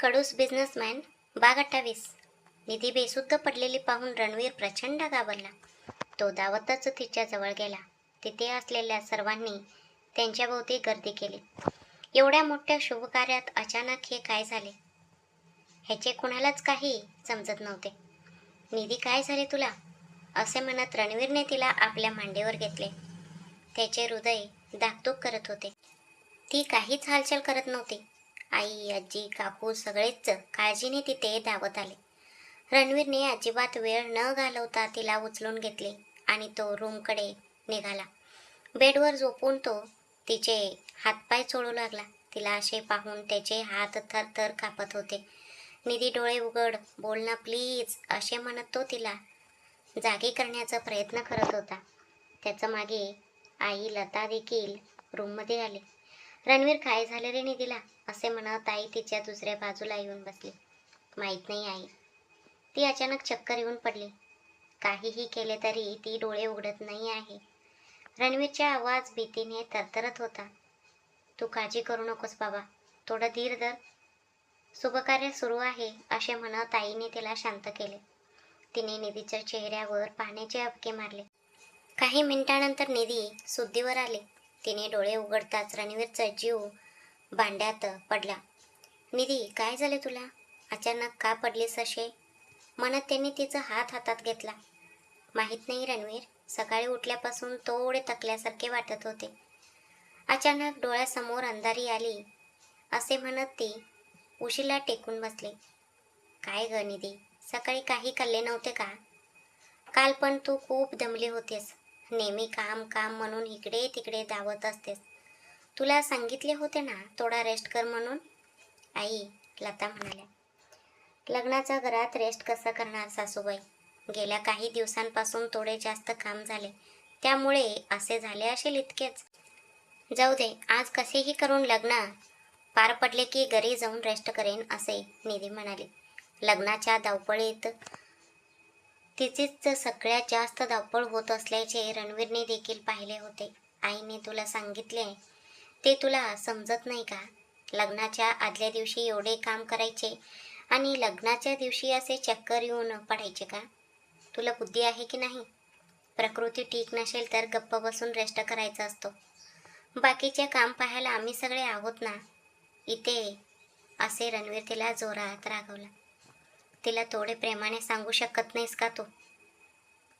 कडूस businessman भाग 28. निधी बेशुद्ध पडलेली पाहून रणवीर प्रचंड घाबरला. तो धावतच तिच्या जवळ गेला. तिथे असलेल्या सर्वांनी त्यांच्याभोवती गर्दी केली. एवढ्या मोठ्या शुभकार्यात अचानक हे काय झाले ह्याचे कुणालाच काही समजत नव्हते. निधी, काय झाले तुला? असे म्हणत रणवीरने तिला आपल्या मांडीवर घेतले. त्याचे हृदय धाकधूक करत होते. ती काहीच हालचाल करत नव्हती. आई, आजी, काकू सगळेच काळजीने तिथे धावत आले. रणवीरने अजिबात वेळ न घालवता तिला उचलून घेतले आणि तो रूमकडे निघाला. बेडवर झोपून तो तिचे हातपाय चोळू लागला. तिला असे पाहून त्याचे हात थरथर कापत होते. निधी, डोळे उघड, बोल ना प्लीज, असे म्हणत तो तिला जागी करण्याचा प्रयत्न करत होता. त्याच्या मागे आई लता देखील रूममध्ये आली. रणवीर, काय झालं रे निधीला? असे म्हणत आई तिच्या दुसऱ्या बाजूला येऊन बसली. माहीत नाही आई. ती अचानक चक्कर येऊन पडली. काहीही केले तरी ती डोळे उघडत नाही आहे. रणवीरचा आवाज भीतीने थरथरत होता. तू काळजी करू नकोस बाबा, थोडं धीर धर, शुभकार्य सुरू आहे, असे म्हणत आईने तिला शांत केले. तिने निधीच्या चेहऱ्यावर पाण्याचे हबके मारले. काही मिनिटांनंतर निधी शुद्धीवर आली. तिने डोळे उघडताच रणवीरचा जीव भांड्यात पडला. निधी, काय झाले तुला? अचानक का पडलीस असे म्हणत त्यांनी तिचा हात हातात घेतला. माहीत नाही रणवीर, सकाळी उठल्यापासून थोडे थकल्यासारखे वाटत होते. अचानक डोळ्यासमोर अंधारी आली, असे म्हणत ती उशीला टेकून बसली. काय ग निधी, सकाळी काही खाल्ले नव्हते का? काल पण तू खूप दमली होतेस. नेहमी काम काम म्हणून इकडे तिकडे धावत असतेस. तुला सांगितले होते ना थोडा रेस्ट कर म्हणून. आई, लता म्हणाल्या. लग्नाच्या घरात रेस्ट कसं करणार सासूबाई? गेल्या काही दिवसांपासून थोडे जास्त काम झाले, त्यामुळे असे झाले असेल इतकेच. जाऊ दे, आज कसेही करून लग्न पार पडले की घरी जाऊन रेस्ट करेन, असे निधी म्हणाली. लग्नाच्या धावपळीत तिचीच सगळ्यात जास्त धावपळ होत असल्याचे रणवीरने देखील पाहिले होते. आईने तुला सांगितले ते तुला समजत नाही का? लग्नाच्या आदल्या दिवशी एवढे काम करायचे आणि लग्नाच्या दिवशी असे चक्कर येऊन पडायचे का? तुला बुद्धी आहे की नाही? प्रकृती ठीक नसेल तर गप्प बसून रेस्ट करायचा असतो. बाकीचे काम पाहायला आम्ही सगळे आहोत ना इथे, असे रणवीर तिला जोरात रागवला. तिला थोडे प्रेमाने सांगू शकत नाहीस का तू?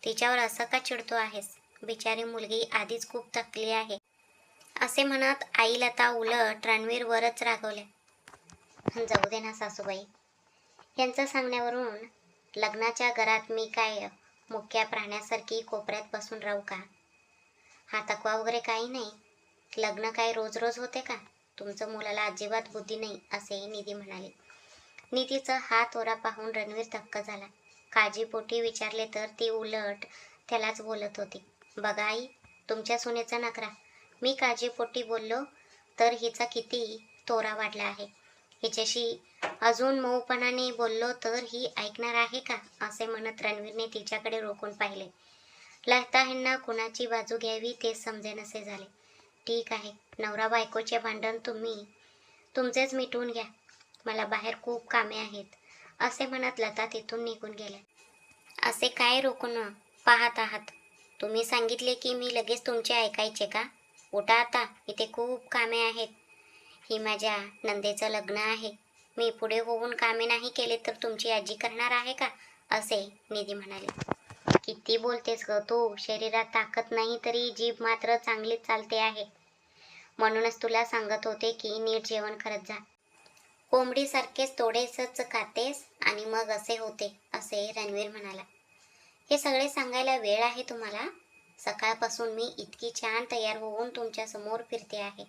तिच्यावर असं का चिडतो आहेस? बिचारी मुलगी आधीच खूप थकली आहे, असे म्हणत आई लता उलट रणवीरवरच रागवले. जाऊ दे ना सासूबाई, यांचं सांगण्यावरून लग्नाच्या घरात मी काय मुक्या प्राण्यासारखी कोपऱ्यात बसून राहू का? हा थकवा वगैरे काही नाही. लग्न काय रोज रोज होते का? तुमचं मुलाला अजिबात बुद्धी नाही, असे निधी म्हणाले. निधीचा हा तोरा पाहून रणवीर धक्का झाला. काळजीपोटी विचारले तर ती उलट त्यालाच बोलत होती. बघा आई, तुमच्या सुनेचा नखरा. मी काळजीपोटी बोललो तर हिचा किती तोरा वाढला आहे. हिच्याशी अजून मऊपणाने बोललो तर ही ऐकणार आहे का? असे म्हणत रणवीरने तिच्याकडे रोखून पाहिले. लता ह्यांना कुणाची बाजू घ्यावी तेच समजेनसे झाले. ठीक आहे, नवरा बायकोचे भांडण तुम्ही तुमचेच मिटवून घ्या, मला बाहेर खूप कामे आहेत, असे म्हणत लता तिथून निघून गेल्या. असे काय रोखून पाहत आहात? तुम्ही सांगितले की मी लगेच तुमचे ऐकायचे का? उठा आता, इथे खूप कामे आहेत. ही माझ्या नंदेचं लग्न आहे. मी पुढे होऊन कामे नाही केले तर तुमची आजी करणार आहे का? असे निधी म्हणाले. किती बोलतेस ग तू? शरीरात ताकद नाही तरी जीभ मात्र चांगलीच चालते आहे. म्हणूनच तुला सांगत होते की नीट जेवण करत जा. कोंबडीसारखेच थोडेसच खातेस आणि मग असे होते, असे रणवीर म्हणाला. हे सगळे सांगायला वेळ आहे तुम्हाला? सकाळपासून मी इतकी छान तयार होऊन तुमच्या समोर फिरते आहे.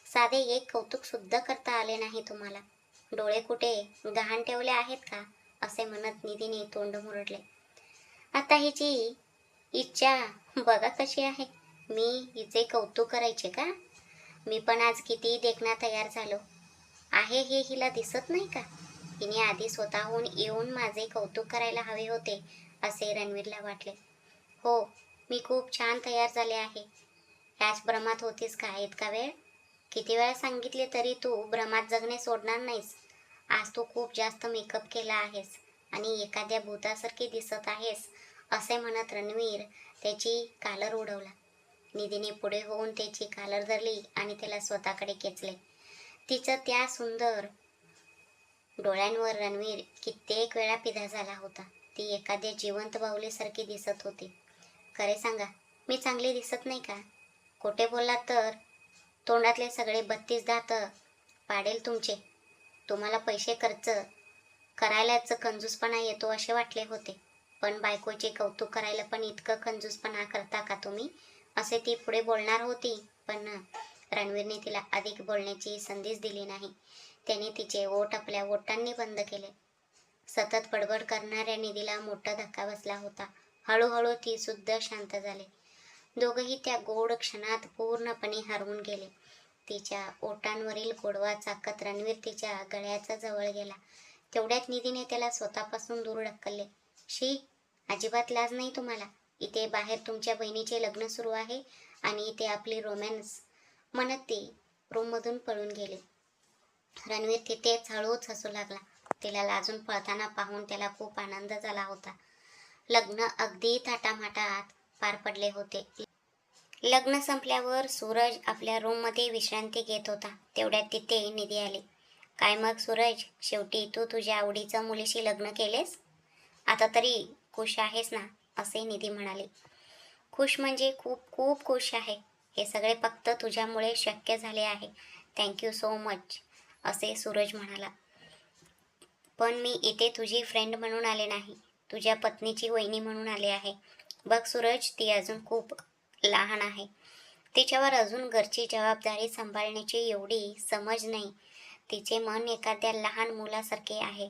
साधे एक कौतुक सुद्धा करता आले नाही तुम्हाला. डोळे कुठे गहाण ठेवले आहेत का? असे म्हणत निधीने तोंड मुरडले. आता हिची इच्छा बघा कशी आहे. मी हिचे कौतुक करायचे का? मी पण आज किती देखणा तयार झालो आहे हे हिला दिसत नाही का? हिने आधी स्वतःहून येऊन माझे कौतुक करायला हवे होते, असे रणवीरला वाटले. हो, मी खूप छान तयार झाले आहे. ह्याच भ्रमात होतीस का इतका वेळ? किती वेळा सांगितले तरी तू भ्रमात जगणे सोडणार नाहीस. आज तू खूप जास्त मेकअप केला आहेस आणि एखाद्या भूतासारखी दिसत आहेस, असे म्हणत रणवीर त्याची कॉलर उडवला. निधीने पुढे होऊन त्याची कॉलर धरली आणि त्याला स्वतःकडे खेचले. तिचं त्या सुंदर डोळ्यांवर रणवीर कित्येक वेळा फिदा झाला होता. ती एखाद्या जिवंत बाहुलीसारखी दिसत होती. खरे सांगा, मी चांगली दिसत नाही का? खोटे बोललात तर तोंडातले सगळे 32 दात पाडेल तुमचे. तुम्हाला पैसे खर्च करायलाच कंजूसपणा येतो असे वाटले होते, पण बायकोचे कौतुक करायला पण इतकं कंजूसपणा करता का तुम्ही, असे ती पुढे बोलणार होती. पण रणवीरने तिला अधिक बोलण्याची संधीच दिली नाही. त्याने तिचे ओठ आपल्या ओठांनी बंद केले. सतत बडबड करणाऱ्या निधीला मोठा धक्का बसला होता. हळूहळू ती सुद्धा शांत झाली. दोघंही त्या गोड क्षणात पूर्णपणे हरवून गेले. तिच्या ओठांवरील गोडवा चाकत रणवीर तिच्या गळ्याच्या जवळ गेला. तेवढ्यात निधीने त्याला स्वतःपासून दूर ढकलले. शी, अजिबात लाज नाही तुम्हाला. इथे बाहेर तुमच्या बहिणीचे लग्न सुरू आहे आणि इथे आपली रोमॅन्स, म्हणत ती रूममधून पळून गेली. रणवीर तिथेच हळूच हसू लागला. तिला लाजून पळताना पाहून त्याला खूप आनंद झाला होता. लग्न अगदी थाटामाटात पार पडले होते. लग्न संपल्यावर सूरज आपल्या रूममध्ये विश्रांती घेत होता. तेवढ्यात तिथे निधी आली. काय मग सूरज, शेवटी तू तुझ्या आवडीच्या मुलीशी लग्न केलेस? आता तरी खुश आहेस ना, असे निधी म्हणाले. खुश म्हणजे खूप खूप खुश आहे. हे सगळे फक्त तुझ्यामुळे शक्य झाले आहे. थँक्यू सो मच, असे सूरज म्हणाला. पण मी इथे तुझी फ्रेंड म्हणून आले नाही, तुझ्या पत्नीची वहिनी म्हणून आले आहे. बघ सूरज, ती अजून खूप लहान आहे. तिच्यावर अजून घरची जबाबदारी सांभाळण्याची एवढी समज नाही. तिचे मन एखाद्या लहान मुलासारखे आहे.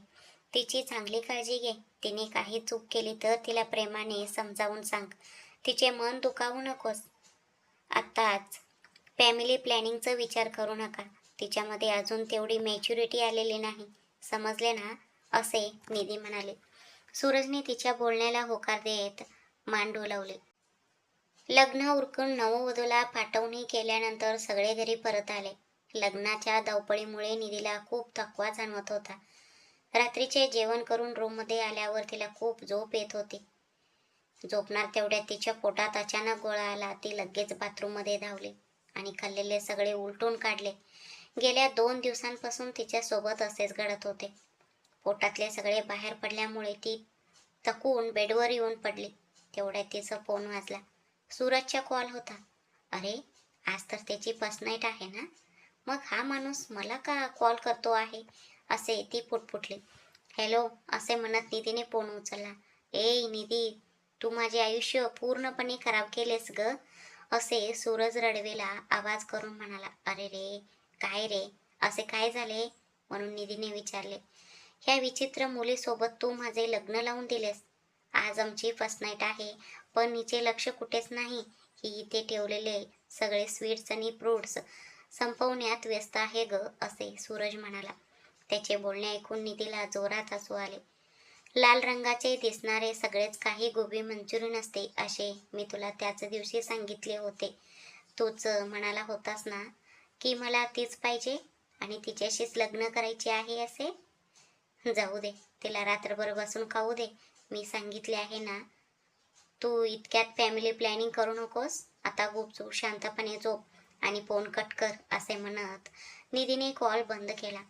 तिची चांगली काळजी घे. तिने काही चूक केली तर तिला प्रेमाने समजावून सांग. तिचे मन दुखावू नकोस. आत्ताच फॅमिली प्लॅनिंगचा विचार करू नका. तिच्यामध्ये अजून तेवढी मॅच्युरिटी आलेली नाही, समजले ना, असे निधी म्हणाले. सूरजने तिच्या बोलण्याला होकार देत मान डोलावले. लग्न उरकून नववधूला पाठवणी केल्यानंतर सगळे घरी परत आले. लग्नाच्या धावपळीमुळे निधीला खूप थकवा जाणवत होता. रात्रीचे जेवण करून रूममध्ये आल्यावर तिला खूप झोप येत होती. झोपणार तेवढ्यात तिच्या पोटात अचानक गोळा आला. ती लगेच बाथरूममध्ये धावली आणि खाल्लेले सगळे उलटून काढले. गेल्या 2 दिवसांपासून तिच्यासोबत असेच घडत होते. पोटातले सगळे बाहेर पडल्यामुळे ती थकून बेडवर येऊन पडली. तेवढ्यात तिचा फोन वाजला. सूरजचा कॉल होता. अरे, आज तर त्याची फर्स्ट नाईट आहे ना, मग हा माणूस मला का कॉल करतो आहे, असे ती पुटपुटली. हॅलो, असे म्हणत निधीने फोन उचलला. ए निधी, तू माझे आयुष्य पूर्णपणे खराब केलेस ग, असे सूरज रडवेला आवाज करून म्हणाला. अरे रे, काय रे, असे काय झाले, म्हणून निधीने विचारले. ह्या विचित्र मुलीसोबत तू माझे लग्न लावून दिलेस. आज आमची फर्स्ट नाईट आहे, पण हिचे लक्ष कुठेच नाही. ही इथे ठेवलेले सगळे स्वीट्स आणि फ्रूट्स संपवण्यात व्यस्त आहे ग, असे सूरज म्हणाला. त्याचे बोलणे ऐकून निधीला जोरात हसू आले. लाल रंगाचे दिसणारे सगळेच काही गोबी मंचुरियन असते, असे मी तुला त्याच दिवशी सांगितले होते. तूच म्हणाला होतास ना की मला तीच पाहिजे आणि तिच्याशीच लग्न करायचे आहे असे. जाऊ दे, तिला रात्रभर बसून खाऊ दे. मी सांगितले आहे ना, तू इतक्यात फॅमिली प्लॅनिंग करू नकोस. आता गुपचूप शांतपणे झोप आणि फोन कट कर, असे म्हणत निधीने कॉल बंद केला.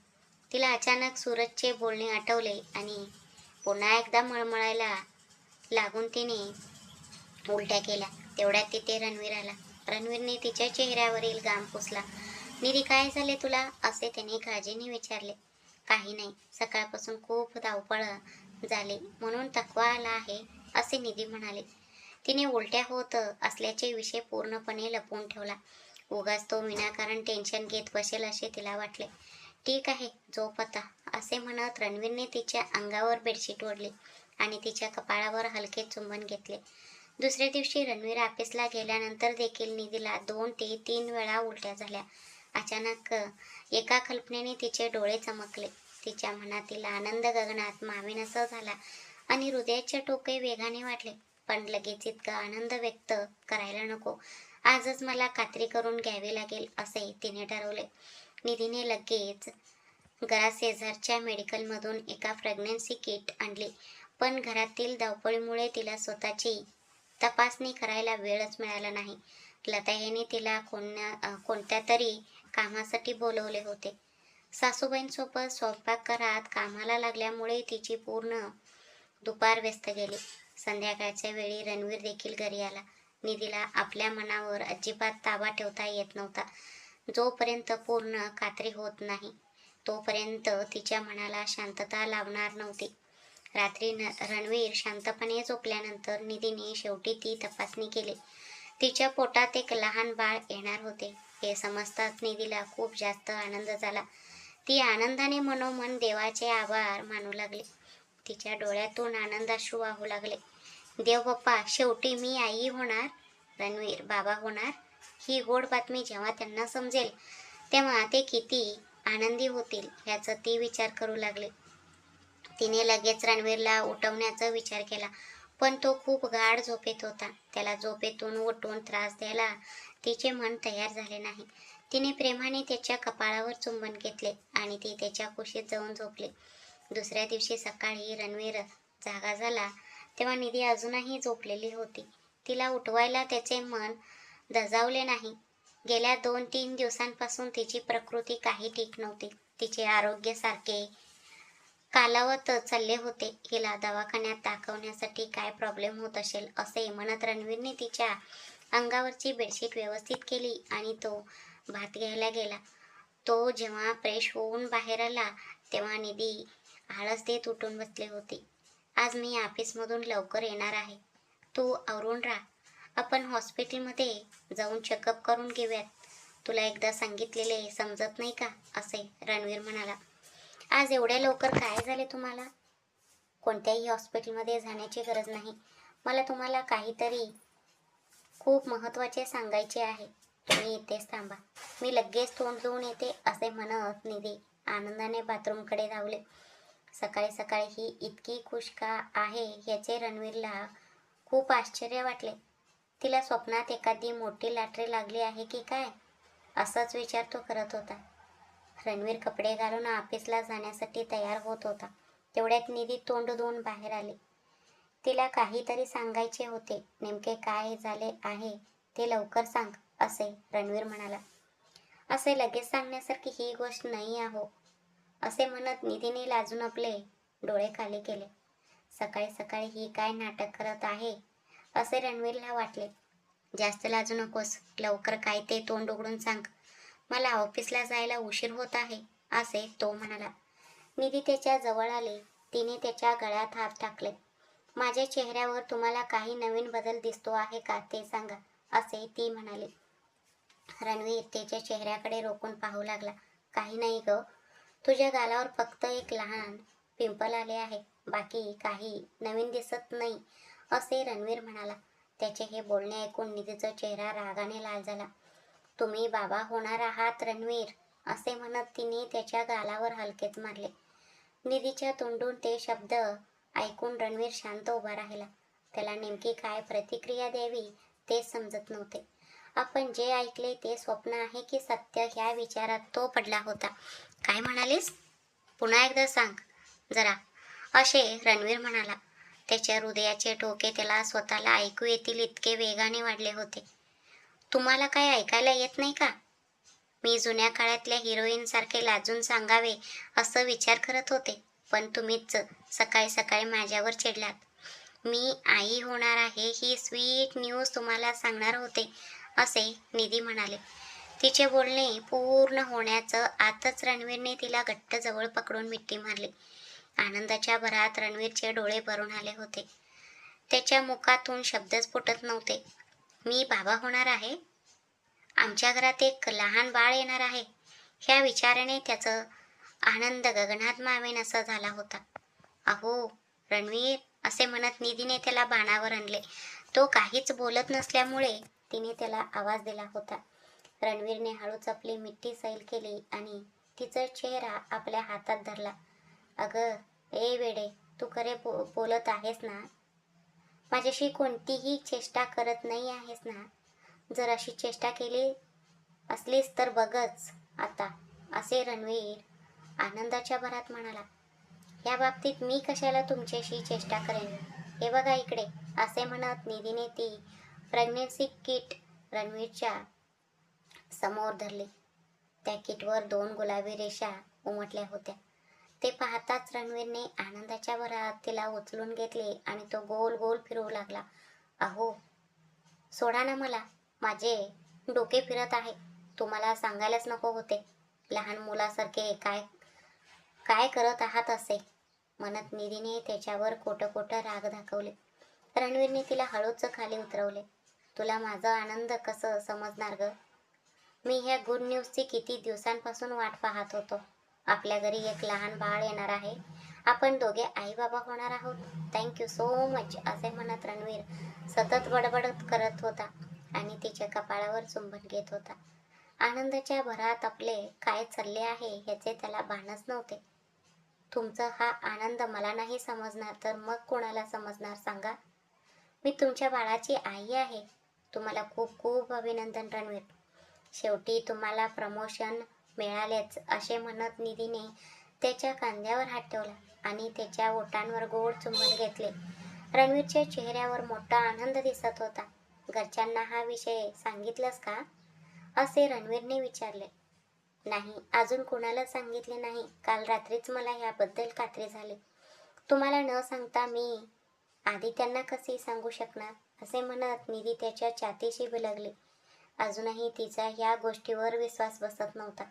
तिला अचानक सूरजचे बोलणे आठवले आणि पुन्हा एकदा मळमळायला लागून तिने उलट्या केल्या. तेवढ्यात तिथे रणवीर आला. रणवीरने तिच्या चेहऱ्यावरील घाम पुसला. निधी, काय झाले तुला, असे त्याने काळजीने विचारले. काही नाही, सकाळपासून खूप धावपळ झाली म्हणून थकवा आला आहे, असे निधी म्हणाले. तिने उलट्या होत असल्याचे विषय पूर्णपणे लपवून ठेवला. उगाच तो विनाकारण टेन्शन घेत बसेल असे तिला वाटले. ठीक आहे, झोप आता, असे म्हणत रणवीरने तिच्या अंगावर बेडशीट ओढली आणि तिच्या कपाळावर हलके चुंबन घेतले. दुसऱ्या दिवशी रणवीर ऑफिसला गेल्यानंतर देखील निधीला 2 ते 3 वेळा उलट्या झाल्या. अचानक एका कल्पनेने तिचे डोळे चमकले. तिच्या मनातील आनंद गगनात मावेनासा झाला आणि हृदयाचे ठोके वेगाने वाढले. पण लगेच इतका आनंद व्यक्त करायला नको. आजच मला खात्री करून घ्यावी लागेल, असे तिने ठरवले. निधीने लगेच घरात शेजारच्या मेडिकलमधून एका प्रेग्नन्सी किट आणली, पण घरातील धावपळीमुळे तिला स्वतःची तपासणी करायला वेळच मिळाला नाही. लताईने तिला कोणत्या तरी कामासाठी बोलवले होते. सासूबाईंसोबत स्वयंपाकघरात कामाला लागल्यामुळे तिची पूर्ण दुपार व्यस्त गेली. संध्याकाळच्या वेळी रणवीर देखील घरी आला. निधीला आपल्या मनावर अजिबात ताबा ठेवता येत नव्हता. जोपर्यंत पूर्ण खात्री होत नाही तोपर्यंत तिच्या मनाला शांतता लाभणार नव्हती. रात्री रणवीर शांतपणे झोपल्यानंतर निधीने शेवटी ती तपासणी केली. तिच्या पोटात एक लहान बाळ येणार होते हे समजताच निधीला खूप जास्त आनंद झाला. ती आनंदाने मनोमन देवाचे आभार मानू लागली. तिच्या डोळ्यातून आनंदाश्रू वाहू लागले. देव बाप्पा, शेवटी मी आई होणार, रणवीर बाबा होणार, ही गोड बातमी जेव्हा त्यांना समजेल तेव्हा ते किती आनंदी होतील याचा ती विचार करू लागले. तिने लगेच रणवीरला उठवण्याचा विचार केला, पण तो खूप गाढ झोपेत होता. त्याला झोपेतून उठून त्रास द्यायला तिचे मन तयार झाले नाही. तिने प्रेमाने त्याच्या कपाळावर चुंबन घेतले आणि ती त्याच्या कुशीत जाऊन झोपली. दुसऱ्या दिवशी सकाळी रणवीर जागा झाला तेव्हा निधी अजूनही झोपलेली होती. तिला उठवायला त्याचे मन धजावले नाही. गेल्या 2-3 दिवसांपासून तिची प्रकृती काही ठीक नव्हती. तिचे आरोग्य सारखे खालावत चालले होते. हिला दवाखान्यात दाखवण्यासाठी काय प्रॉब्लेम होत असेल असे म्हणत रणवीरने तिच्या अंगावरची बेडशीट व्यवस्थित केली आणि तो भात घ्यायला गेला. तो जेव्हा फ्रेश होऊन बाहेर आला तेव्हा निधी आळस देत उठून बसली होती. आज मी ऑफिसमधून लवकर येणार आहे, तू आवरून राहा, आपण हॉस्पिटलमध्ये जाऊन चेकअप करून घेऊयात. तुला एकदा सांगितलेले समजत नाही का, असे रणवीर म्हणाला. आज एवढ्या लवकर काय झाले तुम्हाला? कोणत्याही हॉस्पिटलमध्ये जाण्याची गरज नाही. मला तुम्हाला काहीतरी खूप महत्त्वाचे सांगायचे आहे. तुम्ही इथेच थांबा, मी लगेच तोंड धुवून येते, असे म्हणत निधी आनंदाने बाथरूमकडे धावले. सकाळी सकाळी ही इतकी खुश का आहे याचे रणवीरला खूप आश्चर्य वाटले. तिला स्वप्नात एखादी मोठी लॉटरी लागली आहे की काय, असाच विचार तो करत होता. रणवीर कपडे घालून ऑफिसला जाण्यासाठी तयार होत होता. तेवढ्यात निधी तोंड धुवून बाहेर आली. तिला काहीतरी सांगायचे होते. नेमके काय झाले आहे ते लवकर सांग, असे रणवीर म्हणाला. असे लगेच सांगण्यासारखी ही गोष्ट नाही आहो, असे म्हणत निधीने लाजून आपले डोळे खाली केले. सकाळी सकाळी ही काय नाटक करत आहे असे रणवीरला वाटले. जास्त लाजू नकोस, लवकर काय ते तोंड उघडून सांग, मला ऑफिसला जायला उशीर होत आहे, असे तो म्हणाला. निधी त्याच्या जवळ आली. तिने त्याच्या गळ्यात हात टाकले. माझ्या चेहऱ्यावर तुम्हाला काही नवीन बदल दिसतो आहे का ते सांगा, असे ती म्हणाली. रणवीर त्याच्या चेहऱ्याकडे रोखून पाहू लागला. काही नाही ग, तुझ्या गालावर फक्त एक लहान पिंपल आले आहे, बाकी काही नवीन दिसत नाही, असे रणवीर म्हणाला. त्याचे हे बोलणे ऐकून निधीचा चेहरा रागाने लाल झाला. तुम्ही बाबा होणार आहात रणवीर, असे म्हणत तिने त्याच्या गालावर हलकेच मारले. निधीच्या तोंडून ते शब्द ऐकून रणवीर शांत उभा राहिला. त्याला नेमकी काय प्रतिक्रिया द्यावी तेच समजत नव्हते. आपण जे ऐकले ते स्वप्न आहे की सत्य ह्या विचारात तो पडला होता. काय म्हणालीस? पुन्हा एकदा सांग जरा, असे रणवीर म्हणाला. त्याच्या हृदयाचे ठोके त्याला स्वतःला ऐकू येतील इतके वेगाने वाढले होते. तुम्हाला काय ऐकायला येत नाही का? मी जुन्या काळातल्या हिरोईन सारखे लाजून सांगावे असं विचार करत होते, पण तुम्हीच सकाळी सकाळी माझ्यावर चिडलात. मी आई होणार आहे ही स्वीट न्यूज तुम्हाला सांगणार होते, असे निधी म्हणाले. तिचे बोलणे पूर्ण होण्याचं आतच रणवीरने तिला घट्ट जवळ पकडून मिठी मारली. आनंदाच्या भरात रणवीरचे डोळे भरून आले होते. त्याच्या मुखातून शब्दच फुटत नव्हते. मी बाबा होणार आहे, आमच्या घरात एक लहान बाळ येणार आहे, ह्या विचाराने त्याचं आनंद गगनात मावेन असा झाला होता. अहो रणवीर, असे म्हणत निधीने त्याला बाणावर आणले. तो काहीच बोलत नसल्यामुळे तिने त्याला आवाज दिला होता. रणवीरने हळूच आपली मिठी सैल केली आणि तिचा चेहरा आपल्या हातात धरला. अगं ए वेडे, तू खरे बोलत आहेस ना? माझ्याशी कोणतीही चेष्टा करत नाही आहेस ना? जर अशी चेष्टा केली असलीस तर बघच आता, असे रणवीर आनंदाच्या भरात म्हणाला, या बाबतीत मी कशाला तुमच्याशी चेष्टा करेन. हे बघा इकडे. असे म्हणत निधीने ती प्रेग्नन्सी किट रणवीरच्या समोर धरली. त्या किटवर 2 गुलाबी रेषा उमटल्या होत्या. ते पाहताच रणवीरने आनंदाच्या भरात तिला उचलून घेतले आणि तो गोल गोल फिरवू लागला. अहो, सोडा ना मला, माझे डोके फिरत आहे. तुम्हाला सांगायलाच नको होते. लहान मुलासारखे काय काय करत आहात असे म्हणत निधीने त्याच्यावर खोटं खोटं राग दाखवले. रणवीरने तिला हळूच खाली उतरवले. तुला माझा आनंद कसं समजणार ग? मी ह्या गुड न्यूजची किती दिवसांपासून वाट पाहत होतो. आपल्या घरी एक लहान बाळ येणार आहे. आपण दोघे आई बाबा होणार आहोत. थँक्यू सो मच असे म्हणत रणवीर सतत बडबड करत होता आणि तिच्या कपाळावर चुंबन घेत होता. आनंदाच्या भरात आपले काय चालले आहे ह्याचे त्याला भानच नव्हते. तुमचा हा आनंद मला नाही समजणार तर मग कोणाला समजणार सांगा? मी तुमच्या बाळाची आई आहे. तुम्हाला खूप खूप अभिनंदन रणवीर. शेवटी तुम्हाला प्रमोशन मिळालेच असे म्हणत निधीने त्याच्या खांद्यावर हात ठेवला आणि त्याच्या ओठांवर गोड चुंबन घेतले. रणवीरच्या चेहऱ्यावर मोठा आनंद दिसत होता. घरच्यांना हा विषय सांगितलंस का? असे रणवीरने विचारले. नाही, अजून कोणाला सांगितले नाही. काल रात्रीच मला याबद्दल खात्री झाली. तुम्हाला न सांगता मी आधी त्यांना कसे सांगू शकणार? असे म्हणत निधी त्याच्या छातीशी बिलगली. अजूनही तिचा या गोष्टीवर विश्वास बसत नव्हता.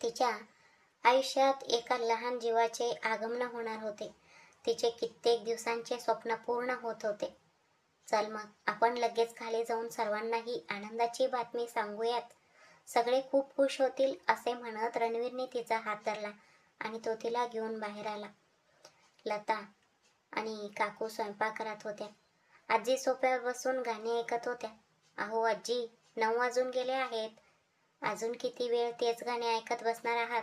तिच्या आयुष्यात एका लहान जीवाचे आगमन होणार होते. तिचे कित्येक दिवसांचे स्वप्न पूर्ण होत होते. चल मग आपण लगेच खाली जाऊन सर्वांना ही आनंदाची बातमी सांगूयात. सगळे खूप खुश होतील असे म्हणत रणवीरने तिचा हात धरला आणि तो तिला घेऊन बाहेर आला. लता आणि काकू स्वयंपाक करत होत्या. आजी सोफ्यावर बसून गाणी ऐकत होत्या. अहो आजी, 9 वाजून गेले आहेत. अजून किती वेळ तेच गाणे ऐकत बसणार आहात?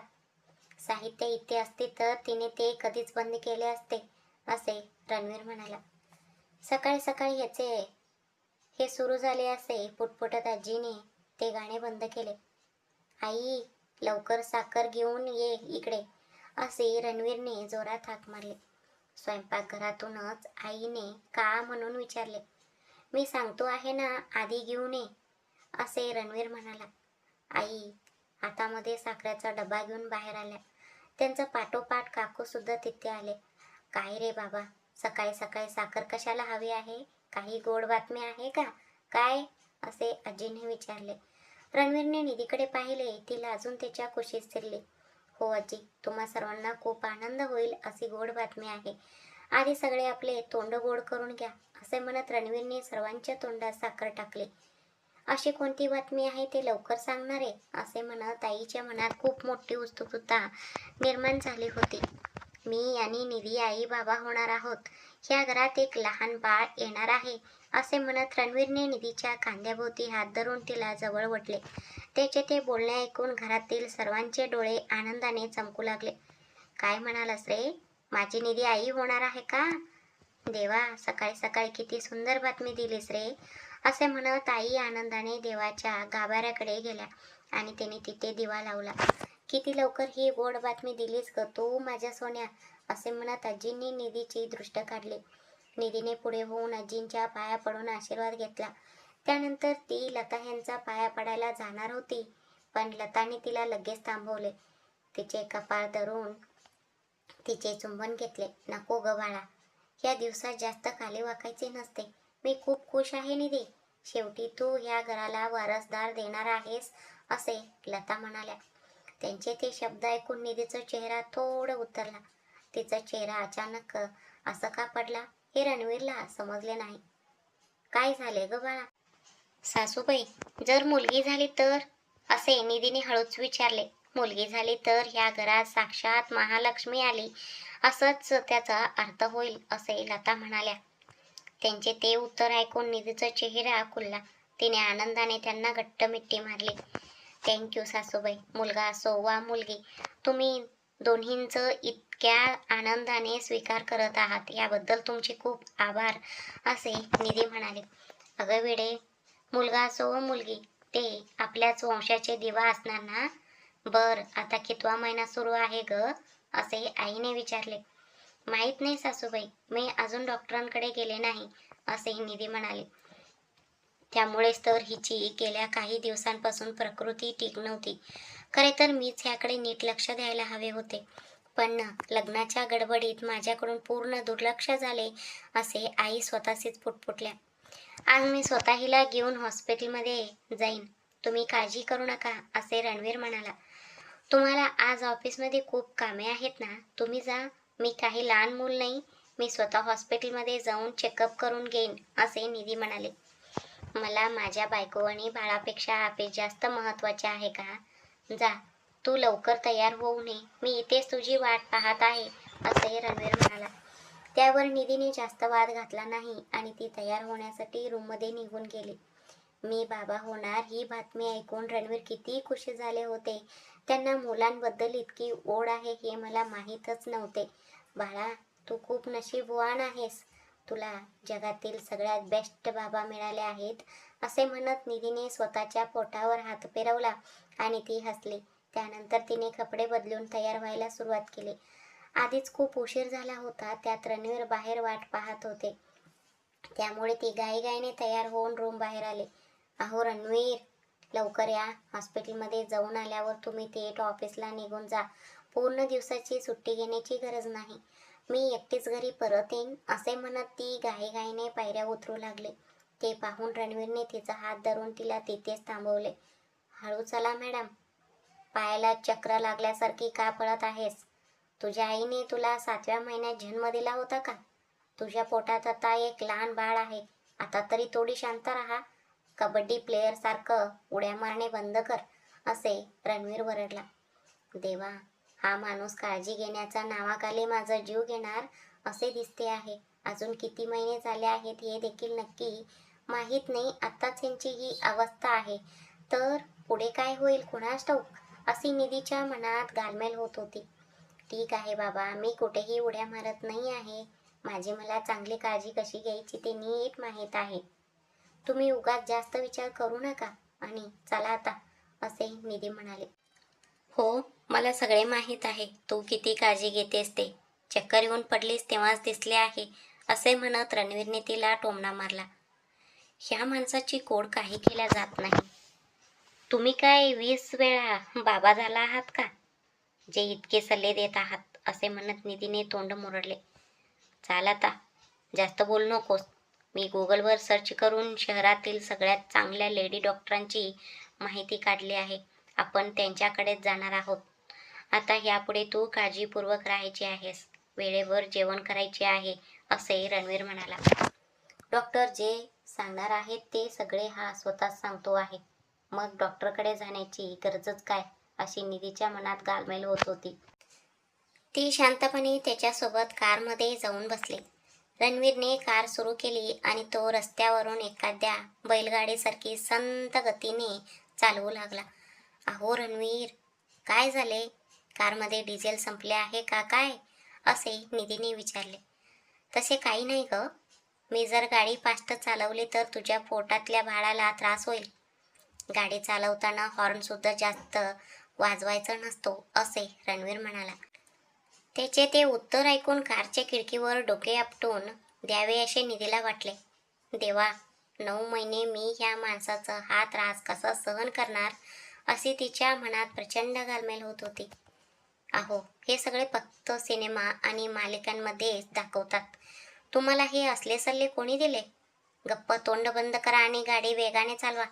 साहित्य इथे असते तर तिने ते कधीच बंद केले असते असे रणवीर म्हणाला. सकाळी सकाळी हे सुरू झाले असे पुटपुटत आजीने ते गाणे बंद केले. आई, लवकर साखर घेऊन ये इकडे असे रणवीरने जोरात हाक मारली. स्वयंपाकघरातूनच आईने का म्हणून विचारले. मी सांगतो आहे ना, आधी घेऊन ये असे रणवीर म्हणाला. आई हातामध्ये साखरेचा डबा घेऊन बाहेर आल्या. त्यांचा पाठोपाठ काकू सुद्धा तिथे आले. काय रे बाबा, सकाळी सकाळी साखर कशाला हवी आहे? काही गोड बातमी आहे का काय? असे आजीने विचारले. रणवीरने निधीकडे पाहिले. ती लाजून त्याच्या कुशीत शिरली. हो आजी, तुम्हा सर्वांना खूप आनंद होईल अशी गोड बातमी आहे. आधी सगळे आपले तोंड गोड करून घ्या असे म्हणत रणवीरने सर्वांच्या तोंडात साखर टाकली. अशी कोणती बातमी आहे ते लवकर सांगणारे असे म्हणत आईच्या मनात खूप मोठी उत्सुकता निर्माण झाली होती. मी आणि निधी आई बाबा होणार आहोत. ह्या घरात एक लहान बाळ येणार आहे असे म्हणत रणवीरने निधीच्या खांद्याभोवती हात धरून तिला जवळ ओढले. त्याचे ते बोलणे ऐकून घरातील सर्वांचे डोळे आनंदाने चमकू लागले. काय म्हणालास रे? माझी निधी आई होणार आहे का? देवा, सकाळी सकाळी किती सुंदर बातमी दिलीस रे असे म्हणत आई आनंदाने देवाच्या गाभाऱ्याकडे गेल्या आणि तिने तिथे दिवा लावला. किती लवकर ही गोड बातमी दिलीस ग तू माझ्या सोन्या असे म्हणत आजींनी निधीची दृष्ट काढली. निधीने पुढे होऊन आजींच्या पाया पडून आशीर्वाद घेतला. त्यानंतर ती लता यांचा पाया पडायला जाणार होती, पण लताने तिला लगेच थांबवले. तिचे कपाळ धरून तिचे चुंबन घेतले. नको ग बाळा, या दिवसात जास्त खाली वाकायचे नसते. मी खूप खुश आहे निधी. शेवटी तू ह्या घराला वारसदार देणार आहेस असे लता म्हणाल्या. त्यांचे ते शब्द ऐकून निधीचा चेहरा थोडा उतरला. तिचा चेहरा अचानक असं का पडला हे रणवीरला समजले नाही. काय झाले ग बाळा? सासूबाई, जर मुलगी झाली तर असे निधीने हळूच विचारले. मुलगी झाली तर ह्या घरात साक्षात महालक्ष्मी आली असंच त्याचा अर्थ होईल असे लता म्हणाल्या. त्यांचे ते उत्तर ऐकून निधीचा चेहरा खुलला. तिने आनंदाने त्यांना घट्ट मिठी मारली. थँक्यू सासूबाई. मुलगा असो वा मुलगी, तुम्ही दोन्हींचं इतक्या आनंदाने स्वीकार करत आहात याबद्दल तुमचे खूप आभार असे निधी म्हणाले. अगं वेडे, मुलगा असो व मुलगी, ते आपल्याच वंशाचे दिवा असणार ना. बर, आता कितवा महिना सुरू आहे ग? असे आईने विचारले. माहीत नाही सासूबाई, मी अजून डॉक्टरांकडे गेले नाही, असे निधी म्हणाले. त्यामुळेच तर हिची गेल्या काही दिवसांपासून प्रकृती ठीक नव्हती. खरे तर मीच ह्याकडे नीट लक्ष द्यायला हवे होते, पण लग्नाच्या गडबडीत माझ्याकडून पूर्ण दुर्लक्ष झाले, असे आई स्वतःशीच पुटपुटल्या. आज मी स्वतः हिला घेऊन हॉस्पिटलमध्ये जाईन, तुम्ही काळजी करू नका, असे रणवीर म्हणाला. तुम्हाला आज ऑफिसमध्ये खूप कामे आहेत ना, तुम्ही जा, मी काही लहान मूल नाही, मी स्वतः हॉस्पिटलमध्ये जाऊन चेकअप करून घेईन, असे निधी म्हणाले. मला माझ्या बायको आणि बाळापेक्षा ऑफिस जास्त महत्वाचे आहे का? जा, तू लवकर तयार होऊ नये, मी इथेच तुझी वाट पाहत आहे, असे रणवीर म्हणाला. त्यावर निधीने जास्त वाद घातला नाही आणि ती तयार होण्यासाठी रूममध्ये निघून गेली. मी बाबा होणार ही बातमी ऐकून रणवीर किती खुशी झाले होते. त्यांना मुलांबद्दल इतकी ओढ आहे हे मला माहीतच नव्हते. बाळा, तू खूप नशीबवान आहेस, तुला जगातील सगळ्यात बेस्ट बाबा मिळाले आहेत, असे म्हणत निधीने स्वतःच्या पोटावर हात फिरवला आणि ती हसली. त्यानंतर तिने कपडे बदलून तयार व्हायला सुरुवात केली. आधीच खूप उशीर झाला होता, त्यात रणवीर बाहेर वाट पाहत होते. त्यामुळे ती घाईघाईने तयार होऊन रूम बाहेर आले. अहो रणवीर, लवकर या, हॉस्पिटलमध्ये जाऊन आल्यावर तुम्ही थेट ऑफिसला निघून जा, पूर्ण दिवसाची सुट्टी घेण्याची गरज नाही, मी एकटीच घरी परत येईन, असे म्हणत ती घाईघाईने पायऱ्या उतरू लागली. ते पाहून रणवीरने तिचा हात धरून तिला तिथेच थांबवले. हळू चला मॅडम, पायाला चक्र लागल्यासारखी का पळत आहेस? तुझ्या आईने तुला 7व्या महिन्यात जन्म दिला होता का? तुझ्या पोटात आता एक लहान बाळ आहे, आता तरी थोडी शांत राहा, कबड्डी प्लेयर सारखं उड्या मारणे बंद कर, असे रणवीर वरडला. देवा, हा माणूस काळजी घेण्याच्या नावाखाली माझा जीव घेणार असे दिसते आहे. अजून किती महिने झाले आहेत हे देखील नक्की माहीत नाही. आत्ताच यांची ही अवस्था आहे, तर पुढे काय होईल कुणास ठाऊक, अशी निधीच्या मनात घालमेल होत होती. ठीक आहे बाबा, मी कुठेही उड्या मारत नाही आहे, माझी मला चांगली काळजी कशी घ्यायची ते नीट माहीत आहे, तुम्ही उगाच जास्त विचार करू नका आणि चला आता, असे निधी म्हणाले. हो, मला सगळे माहीत आहे, तू किती काळजी घेतेस ते, चक्कर येऊन पडलीस तेव्हाच दिसले आहे, असे म्हणत रणवीरने तिला टोमणा मारला. ह्या माणसाची कोड काही केल्या जात नाही. तुम्ही काय 20 वेळा बाबा झाला आहात का, जे इतके सल्ले देत आहात, असे म्हणत निधीने तोंड मुरडले. चाल आता, जास्त बोलू नकोस, मी गुगलवर सर्च करून शहरातील सगळ्यात चांगल्या लेडी डॉक्टरांची माहिती काढली आहे, आपण त्यांच्याकडेच जाणार आहोत. आता यापुढे तू काळजीपूर्वक राहायची आहेस, वेळेवर जेवण करायचे आहे, असे रणवीर म्हणाला. डॉक्टर जे सांगणार आहेत ते सगळे हा स्वतःच सांगतो आहे, मग डॉक्टरकडे जाण्याची गरजच काय, अशी निधीच्या मनात घालमेल होत होती. ती शांतपणे त्याच्यासोबत कारमध्ये जाऊन बसली. रणवीरने कार सुरू केली आणि तो रस्त्यावरून एखाद्या बैलगाडीसारखी संत गतीने चालवू लागला. अहो रणवीर, काय झाले, कारमध्ये डिझेल संपले आहे का काय, असे निधीने विचारले. तसे काही नाही ग, मी जर गाडी फास्ट चालवली तर तुझ्या पोटातल्या बाळाला त्रास होईल, गाडी चालवताना हॉर्न सुद्धा जास्त वाजवायचा नसतो, असे रणवीर म्हणाला. त्याचे ते उत्तर ऐकून कारच्या खिडकीवर डोके आपटून द्यावे असे निधीला वाटले. देवा, 9 महिने मी ह्या माणसाचा हा त्रास कसा सहन करणार, अशी तिच्या मनात प्रचंड घालमेल होत होती. अहो, हे सगळे फक्त सिनेमा आणि मालिकांमध्येच दाखवतात, तुम्हाला हे असले सल्ले कोणी दिले? गप्प तोंड बंद करा आणि गाडी वेगाने चालवा,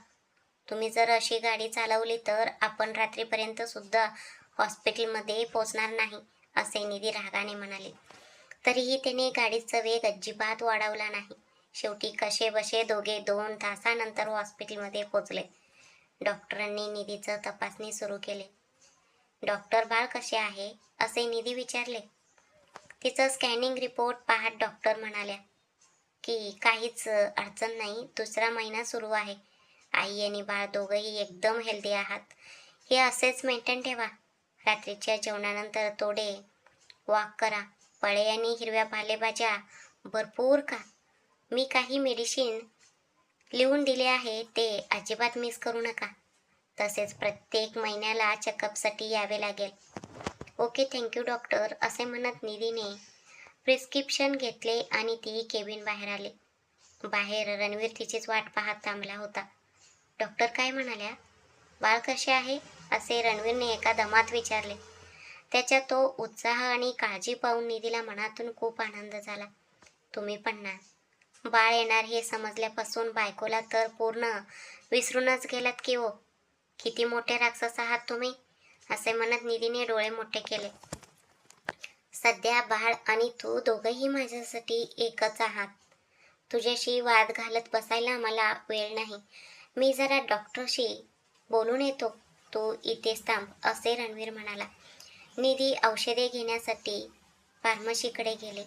तुम्ही जर अशी गाडी चालवली तर आपण रात्रीपर्यंत सुद्धा हॉस्पिटलमध्ये पोहोचणार नाही, असे निधी रागाने म्हणाले. तरीही त्याने गाडीचा वेग अजिबात वाढवला नाही. शेवटी कसेबसे दोघे 2 तासानंतर हॉस्पिटलमध्ये पोहोचले. डॉक्टरांनी निधीचं तपासणी सुरू केली. डॉक्टर, बाळ कसे आहे, असे निधी विचारले. तिचं स्कॅनिंग रिपोर्ट पाहत डॉक्टर म्हणाल्या की काहीच अडचण नाही, 2रा महिना सुरू आहे, आई आणि बाळ दोघंही एकदम हेल्दी आहात, हे असेच मेंटेन ठेवा, रात्रीच्या जेवणानंतर थोडे वॉक करा, फळे आणि हिरव्या पालेभाज्या भरपूर खा, मी काही मेडिसिन लिहून दिले आहे ते अजिबात मिस करू नका, तसेच प्रत्येक महिन्याला चेकअपसाठी यावे लागेल. ओके, थँक्यू डॉक्टर, असे म्हणत निधीने प्रिस्क्रिप्शन घेतले आणि ती केबिन बाहेर आली. बाहेर रणवीर तिचीच वाट पाहत थांबला होता. डॉक्टर काय म्हणाल्या? बाळ कसे आहे? असे रणवीरने एका दमात विचारले. त्याच्या तो उत्साह आणि काळजी पाहून निधीला मनातून खूप आनंद झाला. तुम्ही पण ना. बाळ येणार हे समजल्यापासून बायकोला तर पूर्ण विसरूनच गेलात की हो. किती मोठे राक्षस आहात तुम्ही, असे म्हणत निधीने डोळे मोठे केले. सध्या बाळ आणि तू दोघंही माझ्यासाठी एकच आहात. तुझ्याशी वाद घालत बसायला मला वेळ नाही. मी जरा डॉक्टरशी बोलून येतो. तू इथेच थांब, असे रणवीर म्हणाला. निधी औषधे घेण्यासाठी फार्मसीकडे गेले.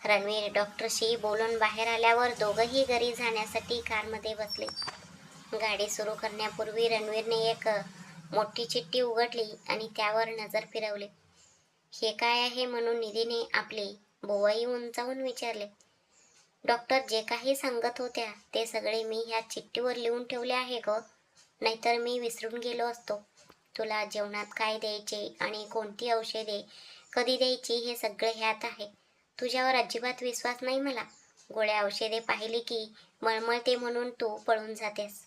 रणवीर डॉक्टरशी बोलून बाहेर आल्यावर दोघंही घरी जाण्यासाठी कारमध्ये बसले. गाडी सुरू करण्यापूर्वी रणवीरने एक मोठी चिठ्ठी उघडली आणि त्यावर नजर फिरवली. हे काय आहे म्हणून निधीने आपली बोवई उंचावून विचारले. डॉक्टर जे काही सांगत होत्या ते सगळे मी ह्या चिठ्ठीवर लिहून ठेवले आहे ग, नाहीतर मी विसरून गेलो असतो. तुला जेवणात काय द्यायचे आणि कोणती औषधे कधी द्यायची हे सगळे ह्यात आहे. तुझ्यावर अजिबात विश्वास नाही मला. गोळ्या औषधे पाहिली की मळमळते म्हणून तू पळून जातेस.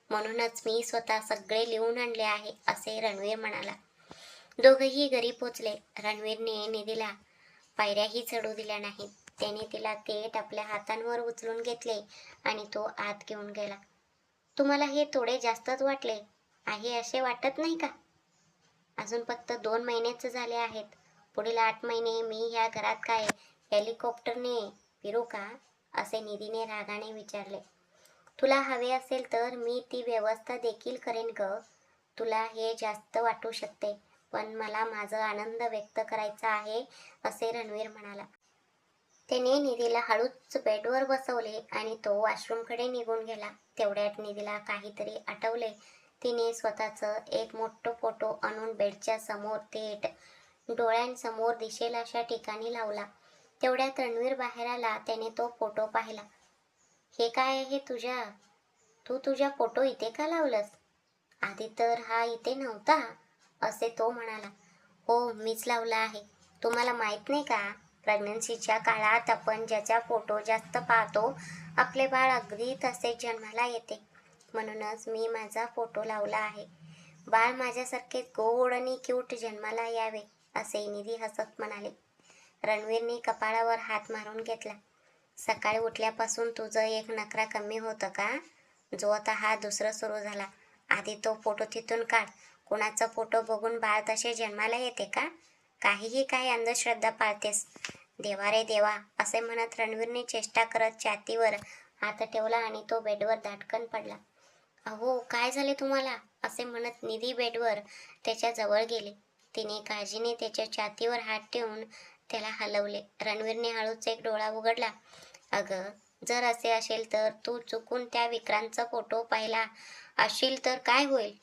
म्हणूनच मी स्वतः सगळे लिहून आणले आहे, असे रणवीर म्हणाला. दोघंही घरी पोचले. रणवीरने निधीला पायऱ्याही चढू दिल्या नाहीत. त्याने तिला थेट आपल्या हातांवर उचलून घेतले आणि तो आत घेऊन गेला. तुम्हाला हे थोडे जास्तच वाटले आहे असे वाटत नाही का? अजून फक्त 2 महिनेच झाले आहेत. पुढील 8 महिने मी ह्या घरात काय हेलिकॉप्टरने फिरू का, असे निधीने रागाने विचारले. तुला हवे असेल तर मी ती व्यवस्था देखील करेन ग. तुला हे जास्त वाटू शकते, पण मला माझा आनंद व्यक्त करायचा आहे, असे रणवीर म्हणाला. त्याने निधीला हळूच बेडवर बसवले आणि तो वॉशरूमकडे निघून गेला. तेवढ्यात निधीला काहीतरी आठवले. तिने स्वतःचं एक मोठं फोटो आणून बेडच्या समोर थेट डोळ्यांसमोर दिसेल अशा ठिकाणी लावला. तेवढ्यात रणवीर बाहेर आला. त्याने तो फोटो पाहिला. हे काय आहे तू तुझ्या फोटो इथे का लावलंस? आधी तर हा इथे नव्हता, असे तो म्हणाला. हो, मीच लावला आहे. तुम्हाला माहित नाही का, प्रेग्नन्सीच्या काळात आपण ज्याचा फोटो जास्त पाहतो आपले बाळ अगदी तसेच जन्माला येते. म्हणूनच मी माझा फोटो लावला आहे. बाळ माझ्यासारखे गोड आणि क्यूट जन्माला यावे, असे निधी हसत म्हणाले. रणवीरने कपाळावर हात मारून घेतला. सकाळी उठल्यापासून तुझं एक नखरा कमी होतं का? जो आता हा दुसरं सुरू झाला. आधी तो फोटो तिथून काढ. कोणाचा फोटो बघून बाळ तसे जन्माला येते का? काहीही काय अंधश्रद्धा पाळतेस. देवा रे देवा, असे म्हणत रणवीरने चेष्टा करत छातीवर हात ठेवला आणि तो बेडवर धाटकन पडला. अहो, काय झाले तुम्हाला, असे म्हणत निधी बेडवर त्याच्या जवळ गेली. तिने काळजीने त्याच्या छातीवर हात ठेवून त्याला हलवले. रणवीरने हळूच एक डोळा उघडला. अगं, जर असे असेल तर तू चुकून त्या विक्रांतचा फोटो पाहिला असशील तर काय होईल?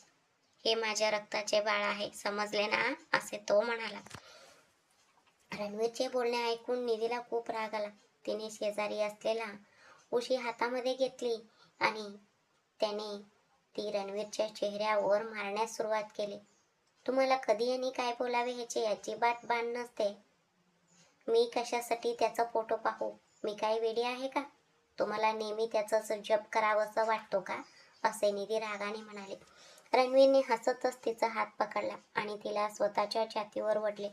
हे माझ्या रक्ताचे बाळ आहे, समजले ना, असे तो म्हणाला. रणवीरचे बोलणे ऐकून निधीला खूप राग आला. तिने शेजारी असलेला उशी हातामध्ये घेतली आणि त्याने ती रणवीरच्या चेहऱ्यावर मारण्यास सुरुवात केली. तुम्हाला कधी आणि काय बोलावे ह्याचे अजिबात भान नसते. मी कशासाठी त्याचा फोटो पाहू? मी काय वेडी आहे का? तुम्हाला नेहमी त्याचाच जप करावासा वाटतो का, असे निधी रागाने म्हणाले. रणवीरने हसतच तिचा हात पकडला आणि तिला स्वतःच्या छातीवर ओढले.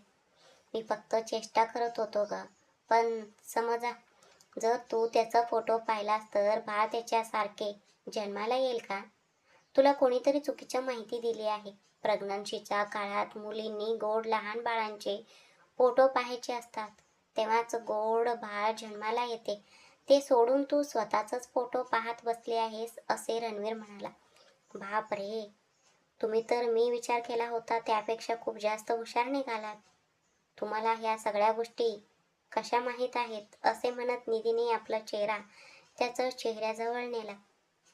मी फक्त चेष्टा करत होतो ग, पण समजा जर तू त्याचा फोटो पाहिलास तर बाळ त्याच्यासारखे जन्माला येईल का? तुला कोणीतरी चुकीची माहिती दिली आहे. प्रेग्नन्सीच्या काळात मुलींनी गोड लहान बाळांचे फोटो पाहायचे असतात, तेव्हाच गोड बाळ जन्माला येते. ते सोडून तू स्वतःचाच फोटो पाहत बसले आहेस, असे रणवीर म्हणाला. बाप रे, तुम्ही तर मी विचार केला होता त्यापेक्षा खूप जास्त हुशार निघालात. तुम्हाला ह्या सगळ्या गोष्टी कशा माहीत आहेत, असे म्हणत निधीने आपला चेहरा त्याच्या चेहऱ्याजवळ नेला.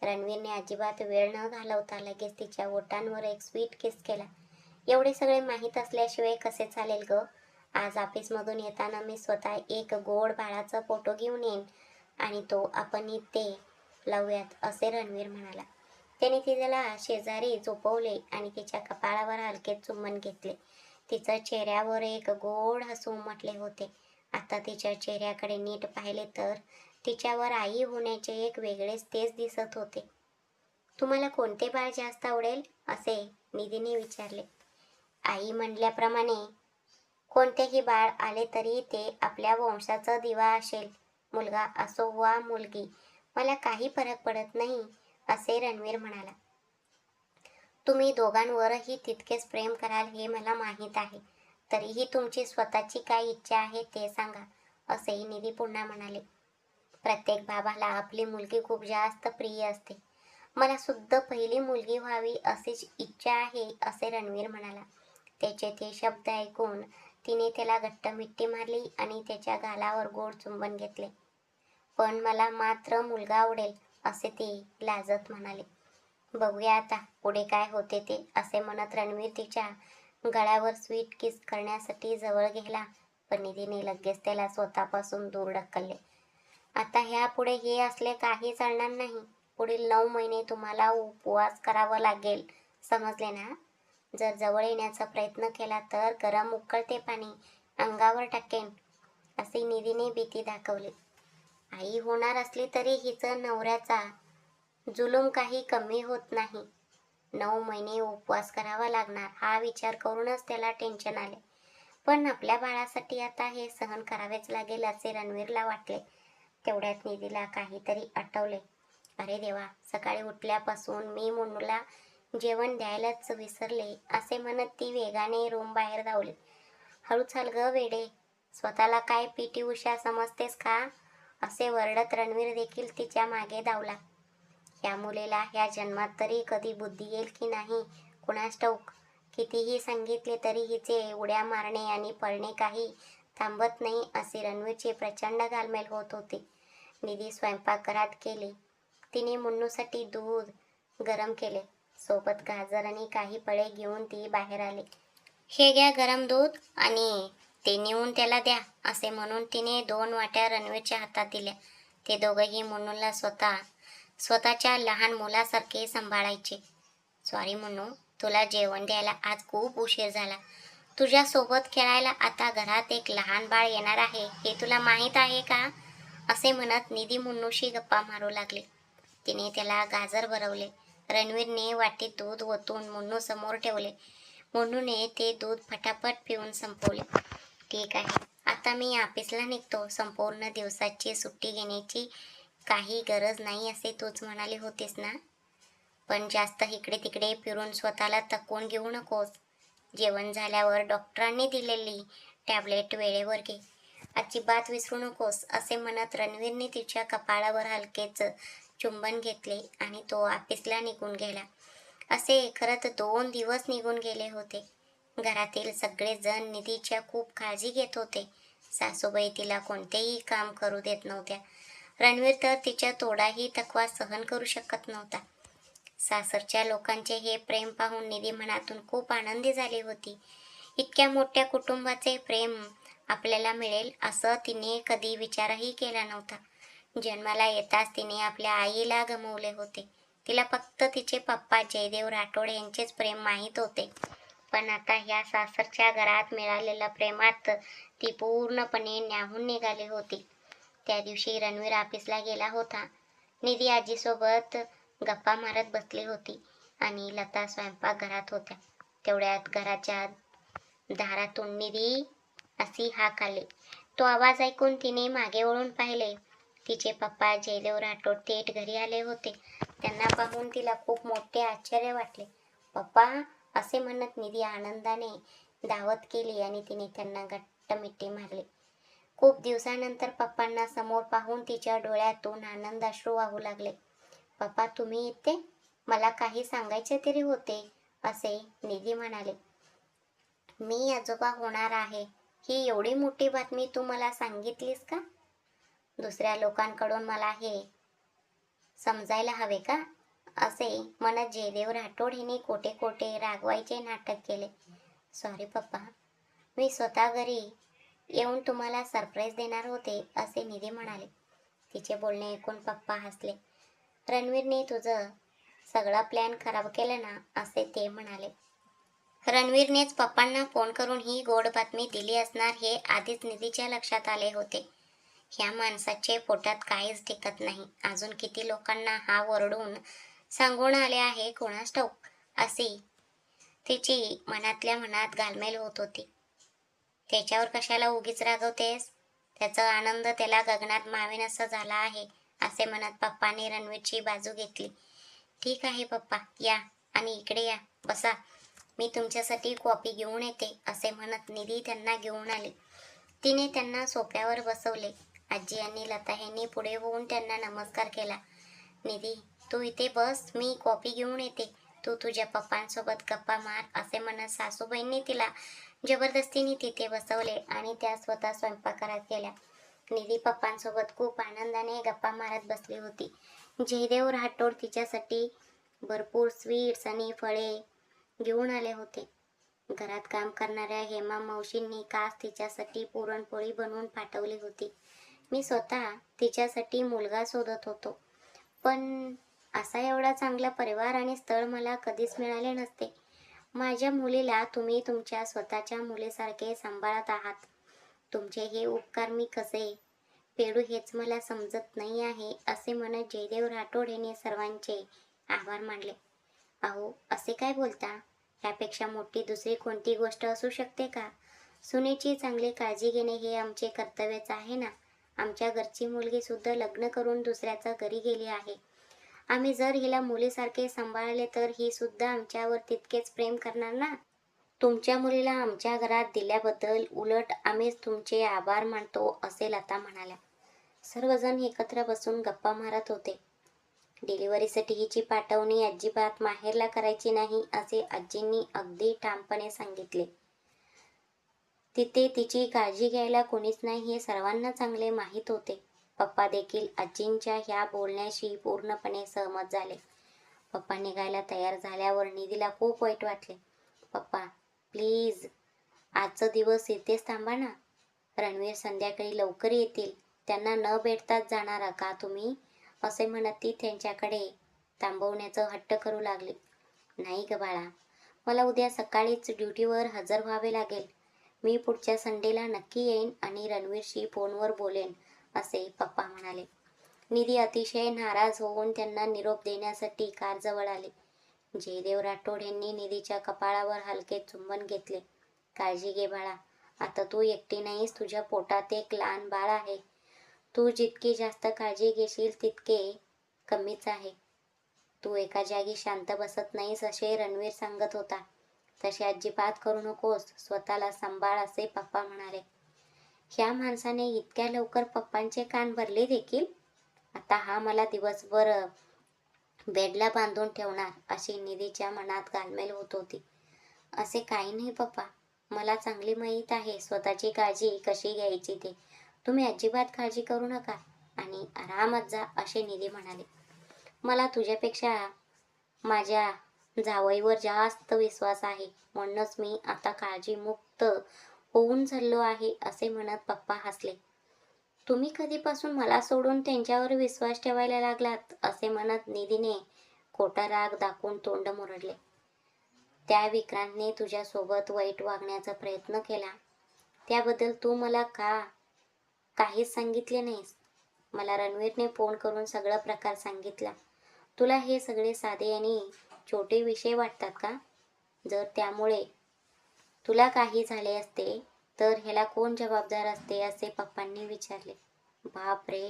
रणवीरने अजिबात वेळ न घालवता लगेच तिच्या ओठांवर एक स्वीट किस केला. एवढे सगळे माहीत असल्याशिवाय कसे चालेल ग? आज ऑफिसमधून येताना मी स्वतः एक गोड बाळाचा फोटो घेऊन येईन आणि तो आपण ते लावूयात, असे रणवीर म्हणाला. त्याने तिला शेजारी झोपवले आणि तिच्या कपाळावर हलके चुंबन घेतले. तिच्या चेहऱ्यावर एक गोड हसू उमटले होते. आता तिच्या चेहऱ्याकडे नीट पाहिले तर तिच्यावर आई होण्याचे एक वेगळेच तेज दिसत होते. तुम्हाला कोणते बाळ जास्त आवडेल असे निधीने विचारले. आई म्हणल्याप्रमाणे कोणतेही बाळ आले तरी ते आपल्या वंशाचा दिवा असेल. मुलगा असो वा मुलगी, मला काही फरक पडत नाही असे रणवीर म्हणाला. तुम्ही दोघांवरही तितकेच प्रेम कराल हे मला माहीत आहे. तरीही तुमची स्वतःची काय इच्छा आहे ते सांगा असेही निधी पुन्हा म्हणाले. प्रत्येक बाबाला आपली मुलगी खूप जास्त प्रिय असते. मला सुद्धा पहिली मुलगी व्हावी अशीच इच्छा आहे असे रणवीर म्हणाला. त्याचे ते शब्द ऐकून तिने त्याला घट्ट मिठी मारली आणि त्याच्या गालावर गोड चुंबन घेतले. पण मला मात्र मुलगा आवडेल असे ती लाजत म्हणाली. बघूया आता पुढे काय होते ते असे म्हणत रणवीर तिच्या गळ्यावर स्वीट किस करण्यासाठी जवळ गेला. पण निधीने लगेच त्याला स्वतःपासून दूर ढकलले. आता ह्यापुढे हे असले काही चालणार नाही. पुढील 9 महिने तुम्हाला उपवास करावा लागेल, समजले ना? जर जवळ येण्याचा प्रयत्न केला तर गरम उकळते पाणी अंगावर टाकेन असे निधीने भीती दाखवली. आई होणार असली तरी हिचं नवऱ्याचा जुलूम काही कमी होत नाही. 9 महिने उपवास करावा लागणार हा विचार करूनच त्याला टेन्शन आले. पण आपल्या बाळासाठी आता हे सहन करावेच लागेल असे रणवीरला वाटले. तेवढ्यात निधीला काहीतरी आठवले. अरे देवा, सकाळी उठल्यापासून मी मुन्नूला जेवण द्यायलाच विसरले असे म्हणत ती वेगाने रूम बाहेर धावली. हळू चाल ग वेडे, स्वतःला काय पीटी उषा समजतेस का असे वरडत रणवीर देखील तिच्या मागे धावला. या मुलीला ह्या जन्मात तरी कधी बुद्धी येईल की नाही कुणास ठाऊक. कितीही सांगितले तरी हिचे उड्या मारणे आणि पळणे काही थांबत नाही असे रणवीरचे प्रचंड घालमेल होत होते. निधी स्वयंपाकघरात गेली. तिने मुन्नूसाठी दूध गरम केले. सोबत गाजर आणि काही फळे घेऊन ती बाहेर आली. हे घ्या गरम दूध आणि ते नेऊन त्याला द्या असे म्हणून तिने 2 वाट्या रणवीरच्या हातात दिल्या. ते दोघंही मुन्नूला स्वतःच्या लहान मुलासारखे सांभाळायचे. सॉरी मुन्नू, तुला जेवण द्यायला आज खूप उशीर झाला. तुझ्या सोबत खेळायला आता घरात एक लहान बाळ येणार आहे हे तुला माहीत आहे का असे म्हणत निधी मुन्नूशी गप्पा मारू लागली. तिने त्याला गाजर भरवले. रणवीरने वाटीत दूध ओतून मुन्नू समोर ठेवले. मुन्नूने ते दूध फटाफट पिऊन संपवले. ठीक आहे, आता मी ऑफिसला निघतो. संपूर्ण दिवसाची सुट्टी घेण्याची काही गरज नाही असे तूच म्हणाली होतीस ना? पण जास्त इकडे तिकडे फिरून स्वतःला थकवून घेऊ नकोस. जेवण झाल्यावर डॉक्टरांनी दिलेली टॅबलेट वेळेवर घे. अजिबात विसरू नकोस असे म्हणत रणवीरने तिच्या कपाळावर हलकेच चुंबन घेतले आणि तो ऑफिसला निघून गेला. असे खरंच 2 दिवस निघून गेले होते. घरातील सगळेजण निधीच्या खूप काळजी घेत होते. सासूबाई तिला कोणतेही काम करू देत नव्हत्या. रणवीर तर तिच्या थोडाही थकवा सहन करू शकत नव्हता. सासरच्या लोकांचे हे प्रेम पाहून निधी मनातून खूप आनंदी झाली होती. इतक्या मोठ्या कुटुंबाचे प्रेम आपल्याला मिळेल असं तिने कधी विचारही केला नव्हता. जन्माला येताच तिने आपल्या आईला गमावले होते. तिला फक्त तिचे पप्पा जयदेव राठोड यांचेच प्रेम माहीत होते. पण आता ह्या सासरच्या घरात मिळालेल्या प्रेमात ती पूर्णपणे न्याहून निघाली होती. त्या दिवशी रणवीर ऑफिसला गेला होता. निधी आजीसोबत गप्पा मारत बसली होती आणि लता स्वयंपाकघरात होत्या. तेवढ्यात घराच्या दारातून निधी अशी हाक आली. तो आवाज ऐकून तिने मागे वळून पाहिले. तिचे पप्पा जयदेव राठोड थेट घरी आले होते. त्यांना पाहून तिला खूप मोठे आश्चर्य वाटले. पप्पा असे म्हणत निधी आनंदाने धावत केली आणि तिने त्यांना घट्ट मिठी मारली. खूप दिवसानंतर पप्पांना समोर पाहून तिच्या डोळ्यातून आनंद अश्रू वाहू लागले. पप्पा तुम्ही इथे? मला काही सांगायचे तरी होते असे निधी म्हणाले. मी आजोबा होणार आहे ही एवढी मोठी बातमी तू मला सांगितलीस का? दुसऱ्या लोकांकडून मला हे समजायला हवे का असे म्हणत जयदेव राठोड हिने कोटे कोटे रागवायचे नाटक केले. सॉरी पप्पा, मी स्वतः घरी येऊन तुम्हाला सरप्राईज देणार होते असे निधी म्हणाले. तिचे बोलणे ऐकून पप्पा हसले. रणवीरने तुझं सगळा प्लॅन खराब केला ना, असे ते म्हणाले. रणवीरनेच पप्पांना फोन करून ही गोड बातमी दिली असणार हे आधीच निधीच्या लक्षात आले होते. ह्या माणसाचे पोटात काहीच टिकत नाही. अजून किती लोकांना हा ओरडून सांगून आले आहे कोणास ठाऊक, अशी तिची मनातल्या मनात घालमेल होत होती. त्याच्यावर कशाला उगीच रागवतेस? त्याचा आनंद त्याला गगनात मावेनासा झाला आहे, असे म्हणत पप्पाने रणवीरची बाजू घेतली. ठीक आहे पप्पा, या आणि इकडे या, बसा. मी तुमच्यासाठी कॉफी घेऊन येते, असे म्हणत निधी त्यांना घेऊन आली. तिने त्यांना सोफ्यावर बसवले. आजी आणि लता यांनी पुढे होऊन त्यांना नमस्कार केला. निधी, तू इथे बस, मी कॉफी घेऊन येते. तू तुझ्या पप्पांसोबत गप्पा मार, असे म्हणत सासूबाईंनी तिला जबरदस्तीने तिथे बसवले आणि त्या स्वतः स्वयंपाकघरात गेल्या. निधी पप्पांसोबत खूप आनंदाने गप्पा मारत बसली होती. जयदेव राठोड तिच्यासाठी भरपूर स्वीट्स आणि फळे घेऊन आले होते. घरात काम करणाऱ्या हेमा मावशींनी खास तिच्यासाठी पुरणपोळी बनवून पाठवली होती. मी स्वतः तिच्यासाठी मुलगा शोधत होतो, पण असा एवढा चांगला परिवार आणि स्थळ मला कधीच मिळाले नसते. माझ्या मुलीला तुम्ही तुमच्या स्वतःच्या मुलीसारखे सांभाळत आहात. तुमचे हे उपकार मी कसे फेडू हेच मला समजत नाही आहे, असे म्हणत जयदेव राठोड यांनी सर्वांचे आभार मानले. अहो, असे काय बोलता? ह्यापेक्षा मोठी दुसरी कोणती गोष्ट असू शकते का? सुनेची चांगली काळजी घेणे हे आमचे कर्तव्यच आहे ना. आमच्या घरची मुलगी सुद्धा लग्न करून दुसऱ्याच्या घरी गेली आहे. आम्ही जर हिला मुलीसारखे सांभाळले तर ही सुद्धा आमच्यावर तितकेच प्रेम करणार ना. तुमच्या मुलीला आमच्या घरात दिल्याबद्दल उलट आम्हीच तुमचे आभार मानतो, असे लता म्हणाल्या. सर्वजण एकत्र बसून गप्पा मारत होते. डिलिव्हरीसाठी हिची पाठवणी अजिबात माहेरला करायची नाही, असे आजींनी अगदी ठामपणे सांगितले. तिथे तिची काळजी घ्यायला कोणीच नाही हे सर्वांना चांगले माहीत होते. पप्पा देखील आजींच्या ह्या बोलण्याशी पूर्णपणे सहमत झाले. पप्पा निघायला तयार झाल्यावर निधीला खूप वाईट वाटले. पप्पा, प्लीज आजचा दिवस इथेच थांबा ना. रणवीर संध्याकाळी लवकर येतील. त्यांना न भेटताच जाणार का तुम्ही? असे म्हणत ती त्यांच्याकडे थांबवण्याचा हट्ट करू लागली. नाही ग बाळा, मला उद्या सकाळीच ड्युटीवर हजर व्हावे लागेल. मी पुढच्या संडेला नक्की येईन आणि रणवीरशी फोनवर बोलेन, असे पप्पा म्हणाले. निधी अतिशय नाराज होऊन त्यांना निरोप देण्यासाठी कारजवळ आली. जयदेव राठोड यांनी निधीच्या कपाळावर हलके चुंबन घेतले. काळजी घे बाळा, आता तू एकटी नाहीस, तुझ्या पोटात एक लहान बाळ आहे. तू जितकी जास्त काळजी घेशील तितके कमीच आहे. तू एका जागी शांत बसत नाहीस, असे रणवीर सांगत होता. तसे अजिबात करू नकोस, स्वतःला सांभाळ, असे पप्पा म्हणाले. ह्या माणसाने इतक्या लवकर पप्पांचे कान भरले देखील. आता हा मला दिवसभर बेडला बांधून ठेवणार, अशी निधीच्या मनात घालमेल होत होती. असे काही नाही पप्पा, मला चांगली माहीत आहे स्वतःची काळजी कशी घ्यायची ते. तुम्ही अजिबात काळजी करू नका आणि आरामात जा, असे निधी म्हणाले. मला तुझ्यापेक्षा माझ्या जावईवर जास्त विश्वास आहे, म्हणूनच मी आता काळजीमुक्त होऊन चाललो आहे, असे म्हणत पप्पा हसले. तुम्ही कधीपासून मला सोडून त्यांच्यावर विश्वास ठेवायला लागलात, असे म्हणत निधीने खोटा राग दाखवून तोंड मुरडले. त्या विक्रांतने तुझ्यासोबत वाईट वागण्याचा प्रयत्न केला, त्याबद्दल तू मला काहीच सांगितले नाहीस. मला रणवीरने फोन करून सगळा प्रकार सांगितला. तुला हे सगळे साधे आणि छोटे विषय वाटतात का? जर त्यामुळे तुला काही झाले असते तर ह्याला कोण जबाबदार असते, असे पप्पांनी विचारले. बाप रे,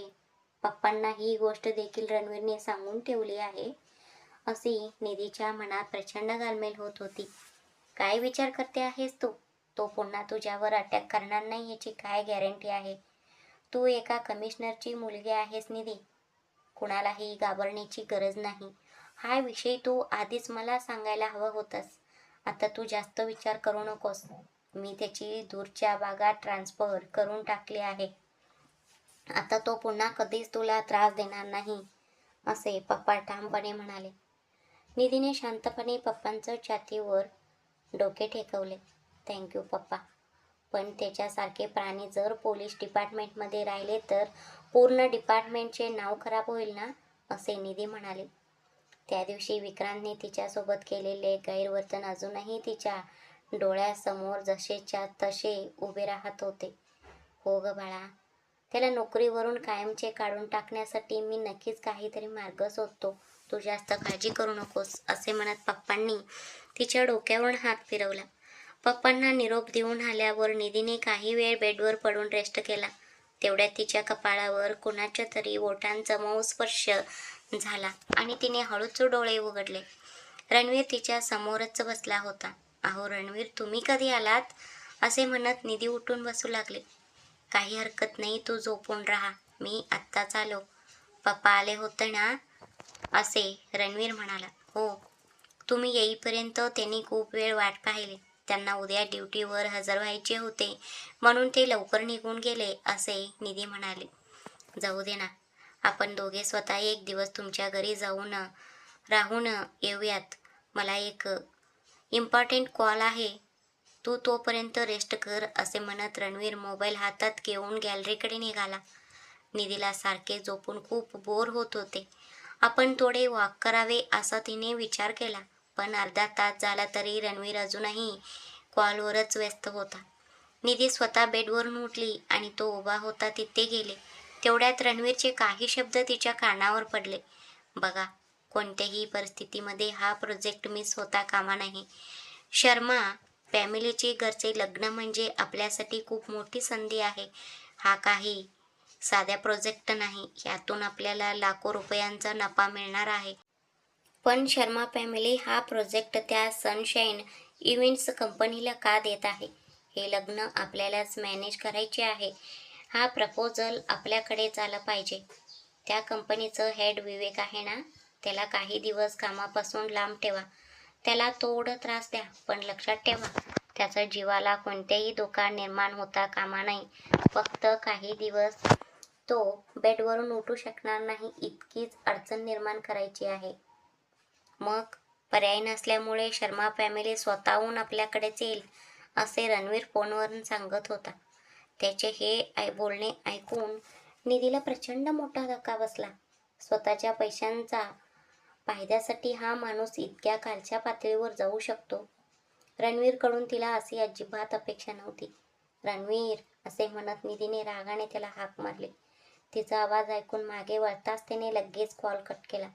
पप्पांना ही गोष्ट देखील रणवीरने सांगून ठेवली आहे, अशी निधीच्या मनात प्रचंड घालमेल होत होती. काय विचार करते आहेस तू? तो पुन्हा तुझ्यावर अटॅक करणार नाही याची काय गॅरंटी आहे? तू एका कमिशनरची मुलगी आहेस निधी. कुणालाही घाबरण्याची गरज नाही. हा विषय तू आधीच मला सांगायला हवं होतंस. आता तू जास्त विचार करू नकोस. मी त्याची दूरच्या भागात ट्रान्सफर करून टाकली आहे. आता तो पुन्हा कधीच तुला त्रास देणार नाही, असे पप्पा ठामपणे म्हणाले. निधीने शांतपणे पप्पांच्या छातीवर डोके टेकवले. थँक्यू पप्पा, पण त्याच्यासारखे प्राणी जर पोलीस डिपार्टमेंटमध्ये राहिले तर पूर्ण डिपार्टमेंटचे नाव खराब होईल ना, असे निधी म्हणाले. त्या दिवशी विक्रांतने तिच्यासोबत केलेले गैरवर्तन अजूनही तिच्या डोळ्यासमोर जसेच्या तसे उभे राहत होते. हो ग बाळा, त्याला नोकरीवरून कायमचे काढून टाकण्यासाठी मी नक्कीच काहीतरी मार्ग शोधतो. तू जास्त काळजी करू नकोस, असे म्हणत पप्पांनी तिच्या डोक्यावरून हात फिरवला. पप्पांना निरोप देऊन आल्यावर निधीने काही वेळ बेडवर पडून रेस्ट केला. तेवढ्यात तिच्या कपाळावर कुणाच्या तरी ओठांचा मऊ स्पर्श झाला आणि तिने हळूच डोळे उघडले. रणवीर तिच्या समोरच बसला होता. अहो रणवीर, तुम्ही कधी आलात? असे म्हणत निधी उठून बसू लागले. काही हरकत नाही, तू झोपून राहा, मी आत्ताच आलो. पप्पा आले होते ना? असे रणवीर म्हणाला. हो, तुम्ही येईपर्यंत त्यांनी खूप वेळ वाट पाहिली. त्यांना उद्या ड्युटीवर हजर व्हायचे होते, म्हणून ते लवकर निघून गेले, असे निधी म्हणाले. जाऊ दे ना, आपण दोघे स्वतः एक दिवस तुमच्या घरी जाऊन राहून येऊयात. मला एक इम्पॉर्टंट कॉल आहे. तू तोपर्यंत रेस्ट कर, असे म्हणत रणवीर मोबाईल हातात घेऊन गॅलरीकडे निघाला. निधीला सारखे झोपून खूप बोर होत होते. आपण थोडे वॉक करावे असा तिने विचार केला, पण अर्धा तास झाला तरी रणवीर अजूनही कॉलवरच व्यस्त होता. निधी स्वतः बेडवरून उठली आणि तो उभा होता तिथे गेले. तेवढ्यात रणवीरचे काही शब्द तिच्या कानावर पडले. बघा, कोणत्याही परिस्थितीमध्ये हा प्रोजेक्ट मिस होता कामा नाही. शर्मा फॅमिलीचे घरचे लग्न म्हणजे आपल्यासाठी खूप मोठी संधी आहे. हा काही साध्या प्रोजेक्ट नाही, यातून आपल्याला लाखो रुपयांचा नफा मिळणार आहे. पण शर्मा फॅमिली हा प्रोजेक्ट त्या सनशाईन इव्हेंट्स कंपनीला का देत आहे? हे लग्न आपल्यालाच मॅनेज करायचे आहे. हा प्रपोजल आपल्याकडेच आला पाहिजे. त्या कंपनीचं हेड विवेक आहे ना, त्याला काही दिवस कामापासून लांब ठेवा. त्याला थोडं त्रास द्या, पण लक्षात ठेवा, त्याच्या जीवाला कोणतेही धोका निर्माण होता कामा नये. फक्त काही दिवस तो बेडवरून उठू शकणार नाही इतकीच अडचण निर्माण करायची आहे. मग पर्याय नसल्यामुळे शर्मा फॅमिली स्वतःहून आपल्याकडेच येईल, असे रणवीर फोनवरून सांगत होता. त्याचे हे बोलणे ऐकून निधीला प्रचंड मोठा धक्का बसला. स्वतःच्या पैशांचा फायद्यासाठी हा माणूस इतक्या खालच्या पातळीवर जाऊ शकतो? रणवीरकडून तिला अशी अजिबात अपेक्षा नव्हती. रणवीर, असे म्हणत निधीने रागाने त्याला हाक मारली. तिचा आवाज ऐकून मागे वळताच त्याने लगेच कॉल कट केला.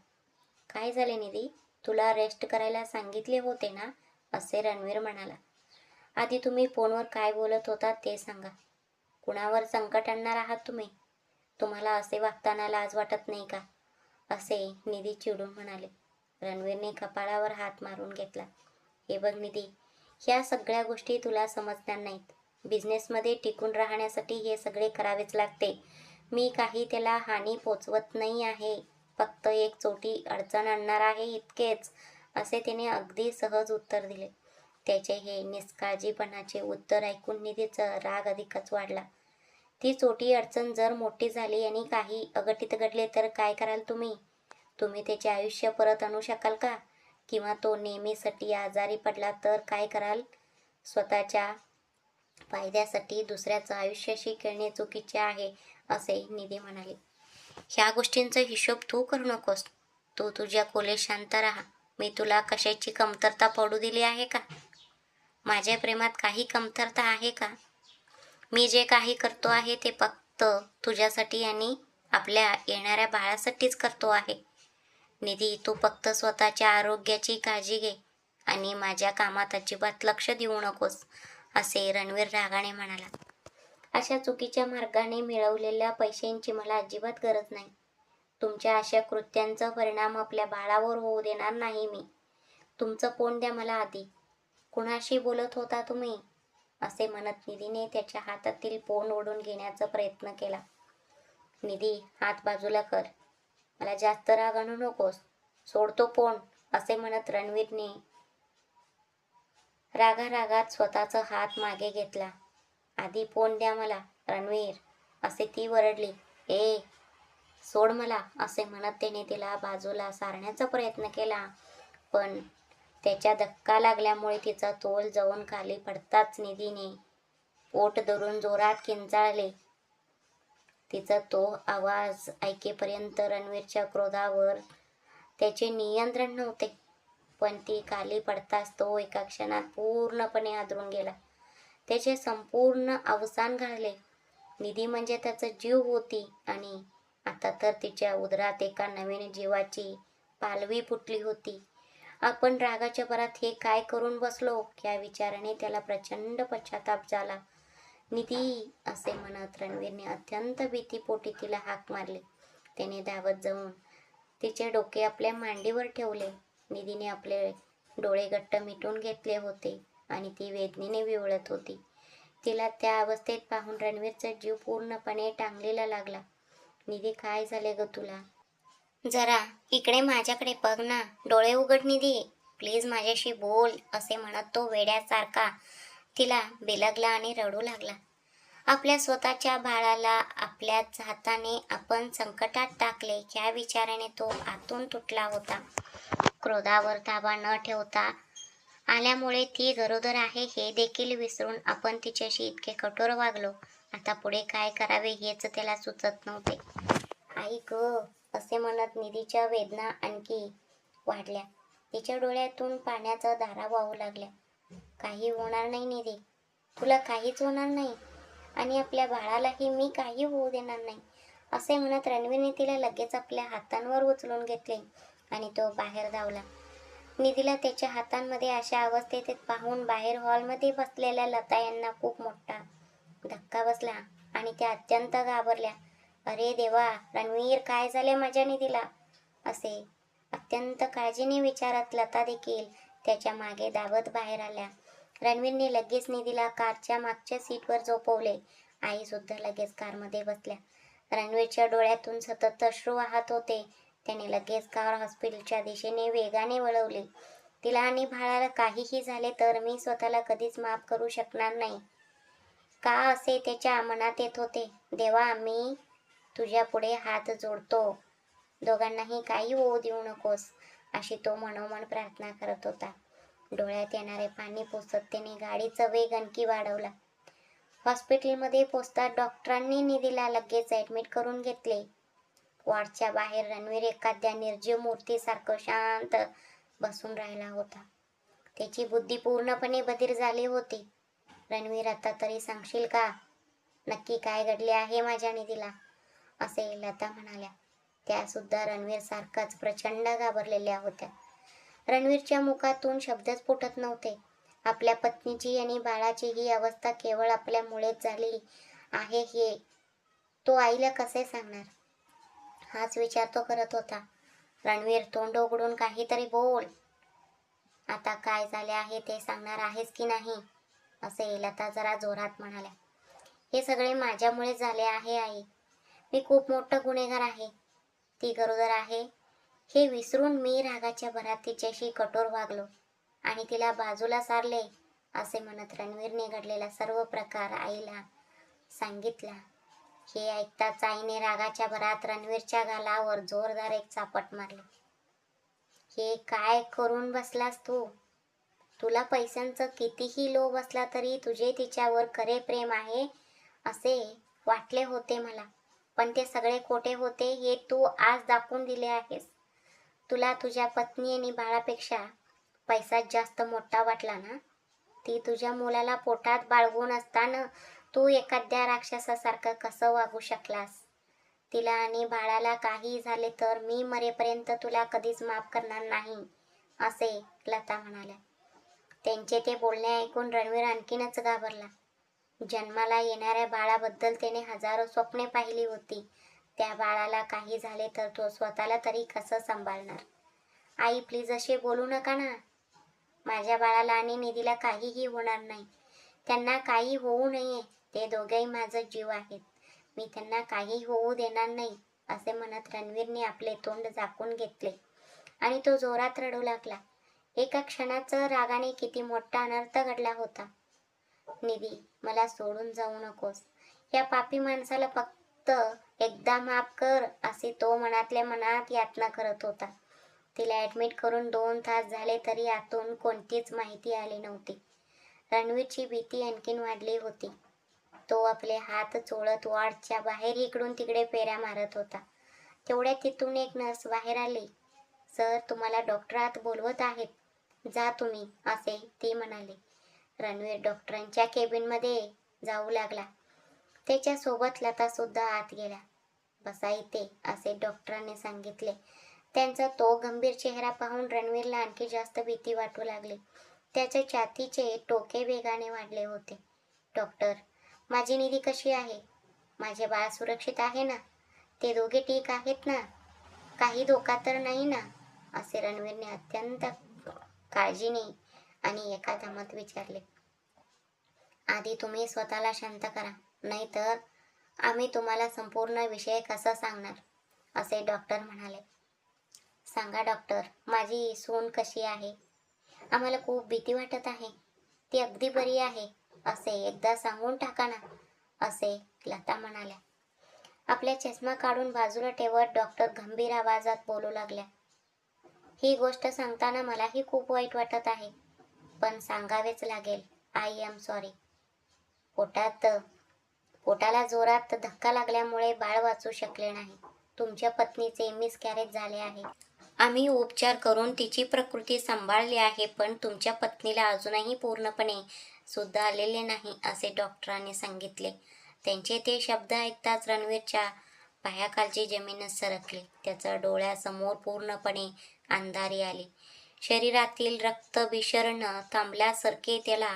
काय झाले निधी? तुला रेस्ट करायला सांगितले होते ना, असे रणवीर म्हणाला. आधी तुम्ही फोनवर काय बोलत होता ते सांगा. कुणावर संकट आणणार आहात तुम्ही? तुम्हाला असे वागताना लाज वाटत नाही का, असे निधी चिडून म्हणाले. रणवीरने कपाळावर हात मारून घेतला. हे बघ निधी, ह्या सगळ्या गोष्टी तुला समजणार नाहीत. बिझनेसमध्ये टिकून राहण्यासाठी हे सगळे करावेच लागते. मी काही त्याला हानी पोचवत नाही आहे, फक्त एक छोटी अडचण आणणार आहे इतकेच, असे त्याने अगदी सहज उत्तर दिले. त्याचे हे निष्काळजीपणाचे उत्तर ऐकून निधीचा राग अधिकच वाढला. ती छोटी अडचण जर मोठी झाली आणि काही अघटित घडले तर काय कराल तुम्ही? तुम्ही त्याचे आयुष्य परत आणू शकाल का? किंवा तो नेहमीसाठी आजारी पडला तर काय कराल? स्वतःच्या फायद्यासाठी दुसऱ्याचं आयुष्याशी खेळणे चुकीचे आहे, असे निधी म्हणाले. ह्या गोष्टींचा हिशोब तू करू नकोस. तू तुझ्या खोलीत शांत राहा. मी तुला कशाची कमतरता पडू दिली आहे का? माझ्या प्रेमात काही कमतरता आहे का? मी जे काही करतो आहे ते फक्त तुझ्यासाठी आणि आपल्या येणाऱ्या बाळासाठीच करतो आहे. निधी, तू फक्त स्वतःच्या आरोग्याची काळजी घे आणि माझ्या कामात अजिबात लक्ष देऊ नकोस, असे रणवीर रागाने म्हणाला. अशा चुकीच्या मार्गाने मिळवलेल्या पैशांची मला अजिबात गरज नाही. तुमच्या अशा कृत्यांचा परिणाम आपल्या बाळावर होऊ देणार नाही मी. तुमचं फोन द्या मला आधी. कुणाशी बोलत होता तुम्ही? असे म्हणत निधीने त्याच्या हातातील फोन ओढून घेण्याचा प्रयत्न केला. निधी, हात बाजूला कर. मला जास्त राग आणू नकोस. सोडतो फोन, असे म्हणत रणवीरने रागारागात स्वतःचा हात मागे घेतला. आधी फोन द्या मला रणवीर, असे ती वरडली. ए, सोड मला, असे म्हणत त्याने तिला बाजूला सारण्याचा प्रयत्न केला, पण त्याच्या धक्का लागल्यामुळे तिचा तोल जाऊन खाली पडताच निधीने पोट धरून जोरात किंचाळले. तिचा तो आवाज ऐकेपर्यंत रणवीरच्या क्रोधावर त्याचे नियंत्रण नव्हते. पण ती खाली पडताच तो एका क्षणात पूर्णपणे हादरून गेला. त्याचे संपूर्ण अवसान घडले. निधी म्हणजे त्याचा जीव होती आणि आता तर तिच्या उदरात एका नवीन जीवाची पालवी फुटली होती. आपण रागाच्या भरात हे काय करून बसलो या विचाराने त्याला प्रचंड पश्चाताप झाला. निधी असे म्हणत रणवीरने अत्यंत भीतीपोटी तिला हाक मारली. त्याने धावत जाऊन तिचे डोके आपल्या मांडीवर ठेवले. निधीने आपले डोळे घट्ट मिटून घेतले होते आणि ती वेदनेने विवळत होती. तिला त्या अवस्थेत पाहून रणवीरचा जीव पूर्णपणे टांगलेला लागला. निधी, काय झाले ग तुला? जरा इकडे माझ्याकडे बघ ना. डोळे उघड निधी, प्लीज माझ्याशी बोल असे म्हणत तो वेड्यासारखा तिला बिलगला आणि रडू लागला. आपल्या स्वतःच्या बाळाला आपल्याच हाताने आपण संकटात टाकले या विचाराने तो आतून तुटला होता. क्रोधावर ताबा न ठेवता आल्यामुळे ती गरोदर आहे हे देखील विसरून आपण तिच्याशी इतके कठोर वागलो. आता पुढे काय करावे हेच त्याला सुचत नव्हते. आई ग असे म्हणत निधीच्या वेदना आणखी वाढल्या. तिच्या डोळ्यातून पाण्याच्या धारा वाहू लागल्या. काही होणार नाही निधी, तुला काहीच होणार नाही आणि आपल्या बाळालाही मी काही होऊ देणार नाही असे म्हणत रणवीरने तिला लगेच आपल्या हातांवर उचलून घेतले आणि तो बाहेर धावला. निधीला त्याच्या हातांमध्ये अशा अवस्थेत पाहून बाहेर हॉलमध्ये बसलेल्या लता यांना खूप मोठा धक्का बसला आणि त्या अत्यंत घाबरल्या. अरे देवा, रणवीर, काय झाले माझ्या निधीला असे अत्यंत काळजीने विचारत लता देखील त्याच्या मागे धावत बाहेर आल्या. रणवीरने लगेच निधीला कारच्या मागच्या सीटवर झोपवले. आई सुद्धा लगेच कारमध्ये बसल्या. रणवीरच्या डोळ्यातून सतत अश्रू वाहत होते. त्याने लगेच कार हॉस्पिटलच्या दिशेने वेगाने वळवली. तिला आणि बाळाला काहीही झाले तर मी स्वतःला कधीच माफ करू शकणार नाही का असे त्याच्या मनात येत होते. देवा, मी तुझ्या पुढे हात जोडतो, दोघांनाही काही होऊ देऊ नकोस अशी तो मनोमन प्रार्थना करत होता. डोळ्यात येणारे पाणी पुसत त्याने गाडीचा वेग आणखी वाढवला. हॉस्पिटलमध्ये पोहोचताच डॉक्टरांनी निधीला लगेच ऍडमिट करून घेतले. वॉर्डच्या बाहेर रणवीर एखाद्या निर्जीव मूर्तीसारखं शांत बसून राहिला होता. त्याची बुद्धी पूर्णपणे बधीर झाली होती. रणवीर, आता तरी सांगशील का नक्की काय घडले आहे माझ्या निधीला असे लता म्हणाल्या. त्या सुद्धा रणवीर सारखाच प्रचंड घाबरलेल्या होत्या. रणवीरच्या मुखातून शब्दच फुटत नव्हते. आपल्या पत्नीची आणि बाळाची ही अवस्था केवळ आपल्यामुळेच झाली आहे हे तो आईला कसे सांगणार हाच विचार तो करत होता. रणवीर, तोंड उघडून काहीतरी बोल. आता काय झाले आहे ते सांगणार आहेस की नाही असे लता जरा जोरात म्हणाल्या. हे सगळे माझ्यामुळे झाले आहे आई. मी खूप मोठा गुन्हेगार आहे. ती गरोदर आहे हे विसरून मी रागाच्या भरात तिच्याशी कठोर वागलो आणि तिला बाजूला सारले असे म्हणत रणवीरने घडलेला सर्व प्रकार आईला सांगितला. हे ऐकताच आईने रागाच्या भरात रणवीरच्या गालावर जोरदार एक चापट मारली. हे काय करून बसलास तू? तुला पैशांचा कितीही लोभ असला तरी तुझे तिच्यावर खरे प्रेम आहे असे वाटले होते मला, पण ते सगळे खोटे होते हे तू आज दाखवून दिले आहेस. तुला तुझ्या पत्नी आणि बाळापेक्षा पैसा जास्त मोठा वाटला ना? ती तुझ्या मुलाला पोटात बाळगून असताना तू एखाद्या राक्षसासारखं कसं वागू शकलास? तिला आणि बाळाला काही झाले तर मी मरेपर्यंत तुला कधीच माफ करणार नाही असे लता म्हणाल्या. त्यांचे ते बोलणे ऐकून रणवीर आणखीनच घाबरला. जन्माला येणाऱ्या बाळाबद्दल त्याने हजारो स्वप्ने पाहिली होती. त्या बाळाला काही झाले तर तो स्वतःला तरी कसं सांभाळणार? आई, प्लीज असे बोलू नका ना. माझ्या बाळाला आणि निधीला काहीही होणार नाही. त्यांना काही होऊ नये. ते दोघेही माझा जीव आहेत. मी त्यांना काही होऊ देणार नाही असे म्हणत रणवीरने आपले तोंड झाकून घेतले आणि तो जोरात रडू लागला. एका क्षणाचा रागाने किती मोठा अनर्थ घडला होता. निधी, मला सोडून जाऊ नकोस. या पापी माणसाला फक्त एकदा माफ कर असे तो मनातल्या मनात यातना करत होता. तिला ऍडमिट करून 2 तास झाले तरी आतून कोणतीच माहिती आली नव्हती. रणवीरची भीती आणखीन वाढली होती. तो आपले हात चोळत वॉर्डच्या बाहेर इकडून तिकडे फेऱ्या मारत होता. तेवढ्यात तिथून एक नर्स बाहेर आली. सर तुम्हाला डॉक्टर आत बोलवत आहेत, जा तुम्ही, असे ती म्हणाली. रणवीर डॉक्टरांच्या केबिनमध्ये जाऊ लागला. त्याच्यासोबत लता सुद्धा आत गेल्या. बसा इथे, असे डॉक्टरांनी सांगितले. त्यांचा तो गंभीर चेहरा पाहून रणवीरला आणखी जास्त भीती वाटू लागली. त्याच्या छातीचे टोके वेगाने वाढले होते. डॉक्टर, माझी निधी कशी आहे? माझे बाळ सुरक्षित आहे ना? ते दोघे ठीक आहेत ना? काही धोका तर नाही ना? असे रणवीरने अत्यंत काळजीने आणि एका दमात विचारले. आधी तुम्ही स्वतःला शांत करा, नाहीतर आम्ही तुम्हाला संपूर्ण विषय कसा सांगणार, असे डॉक्टर म्हणाले. सांगा डॉक्टर, माझी सून कशी आहे? आम्हाला खूप भीती वाटत आहे. ती अगदी बरी आहे, असे एकदा सांगून टाका ना, असे लता म्हणाल्या. आपल्या चष्मा काढून बाजूला ठेवत डॉक्टर गंभीर आवाजात बोलू लागल्या. ही गोष्ट सांगताना मलाही खूप वाईट वाटत आहे, पण सांगावेच लागेल. I am sorry. पोटाला जोरात धक्का लागल्यामुळे बाळ वाचू शकले नाही. तुमच्या पत्नीचे मिसकॅरेज झाले आहे. आम्ही उपचार करून तिची प्रकृती सांभाळली आहे, पण तुमच्या पत्नीला अजूनही पूर्णपणे सुद्धा आलेले नाही, असे डॉक्टरांनी सांगितले. त्यांचे ते शब्द ऐकताच रणवीरच्या पायाखालची जमीनच सरकली. त्याच्या डोळ्यासमोर पूर्णपणे अंधारी आली. शरीरातील रक्तभिसरण थांबल्यासारखे त्याला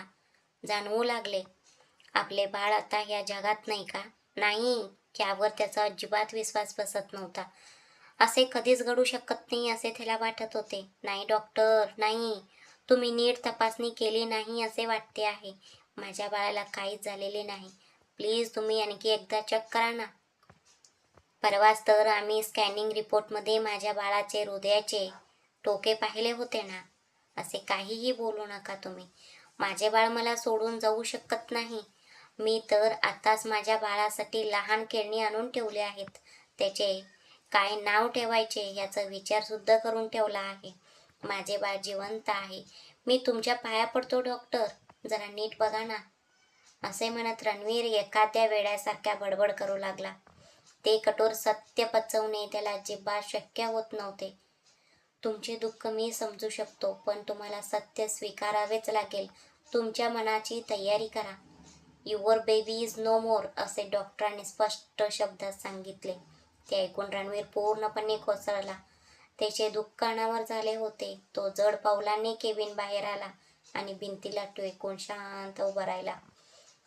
जाणवू लागले. आपले बाळ आता या जगात नाही का? नाही, यावर त्याचा अजिबात विश्वास बसत नव्हता. असे कधीच घडू शकत नाही असे त्याला वाटत होते. नाही डॉक्टर, नाही, तुम्ही नीट तपासणी केली नाही असे वाटते आहे. माझ्या बाळाला काहीच झालेले नाही. प्लीज तुम्ही आणखी एकदा चेक करा ना. परवाच तर आम्ही स्कॅनिंग रिपोर्टमध्ये माझ्या बाळाचे हृदयाचे टोके पाहिले होते ना. असे काहीही बोलू नका तुम्ही. माझे बाळ मला सोडून जाऊ शकत नाही. मी तर आताच माझ्या बाळासाठी लहान खेळणी आणून ठेवले आहेत. त्याचे काय नाव ठेवायचे याचा विचार सुद्धा करून ठेवला आहे. माझे बाळ जिवंत आहे. मी तुमच्या पाया पडतो डॉक्टर, जरा नीट बघा ना, असे म्हणत रणवीर एखाद्या वेड्यासारख्या बडबड करू लागला. ते कठोर सत्य पचवणे त्याला अजिबात शक्य होत नव्हते. तुमचे दुःख मी समजू शकतो, पण तुम्हाला सत्य स्वीकारावेच लागेल. तुमच्या मनाची तयारी करा. युअर बेबी इज नो मोर, असे डॉक्टरांनी स्पष्ट शब्दात सांगितले. ते ऐकून रणवीर पूर्णपणे कोसळला. त्याचे दुःख कानावर झाले होते. तो जड पावलांनी केबिन बाहेर आला आणि भिंतीला टेकून शांत उभा राहिला.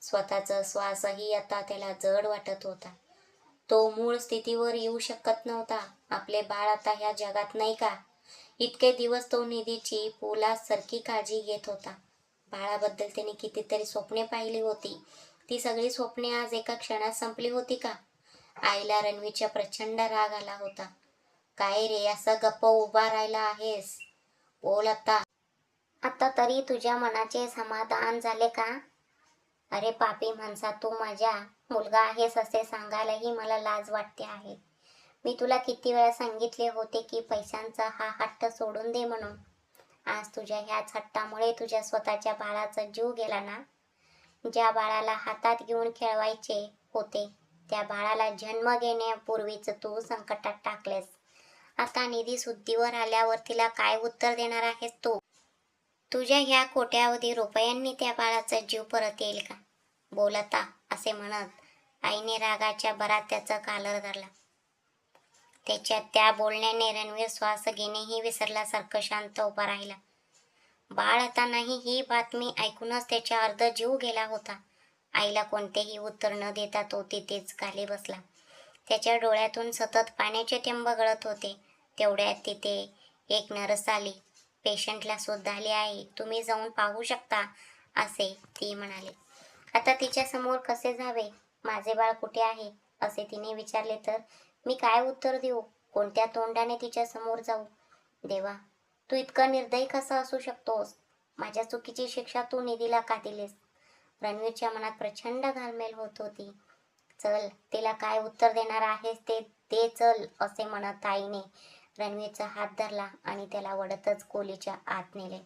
स्वतःचा श्वासही आता त्याला जड वाटत होता. तो मूळ स्थितीवर येऊ शकत नव्हता. आपले बाळ आता ह्या जगात नाही का? इतके दिवस तो निधीची पोलासारखी काळजी घेत होता. बाळाबद्दल त्याने कितीतरी स्वप्ने पाहिली होती. ती सगळी स्वप्ने आज एका क्षणात संपली होती का? आईला रणवीरचा प्रचंड राग आला होता. काय रे, असं गप्प उभा राहिला आहेस? बोल आता. आता तरी तुझ्या मनाचे समाधान झाले का? अरे पापी माणसा, तू माझा मुलगा आहेस असे सांगायलाही मला लाज वाटते आहे. मी तुला किती वेळा सांगितले होते की पैशांचा हा हट्ट सोडून दे म्हणून. आज तुझ्या ह्याच हट्टामुळे तुझ्या स्वतःच्या बाळाचा जीव गेला ना. ज्या बाळाला हातात घेऊन खेळवायचे होते, त्या बाळाला जन्म घेण्यापूर्वीच तू संकटात टाकलेस. आता निधी शुद्धीवर आल्यावर तिला काय उत्तर देणार आहेस तू? तुझ्या ह्या कोट्यावधी रुपयांनी त्या बाळाचा जीव परत येईल का? बोल आता, असे म्हणत आईने रागाच्या भरात त्याचा कॉलर धरला. त्याच्या त्या बोलण्याने रणवीर श्वास घेणेही विसरल्यासारखं शांत उभा राहिला. बाळ आता नाही, ही बातमी ऐकूनच त्याचा अर्ध जीव गेला होता. आईला कोणतेही उत्तर न देता तो तिथेच खाली बसला. त्याच्या डोळ्यातून सतत पाण्याचे थेंब गळत होते. तेवढ्यात तिथे एक नर्स आली. पेशंटला शोध झाली आहे, तुम्ही जाऊन पाहू शकता, असे ती म्हणाली. आता तिच्या समोर कसे जावे? माझे बाळ कुठे आहे, असे तिने विचारले तर मी काय उत्तर देऊ? कोणत्या तोंडाने तिच्या समोर जाऊ? देवा, तू इतका निर्दयी कसा असू शकतोस? माझ्या चुकीची शिक्षा तू निधीला का दिलीस? रणवीरच्या मनात प्रचंड घालमेल होत होती. चल, तिला काय उत्तर देणार आहेस ते दे चल, असे म्हणत आईने रणवीरचा हात धरला आणि त्याला वडतच खोलीच्या आत नेले.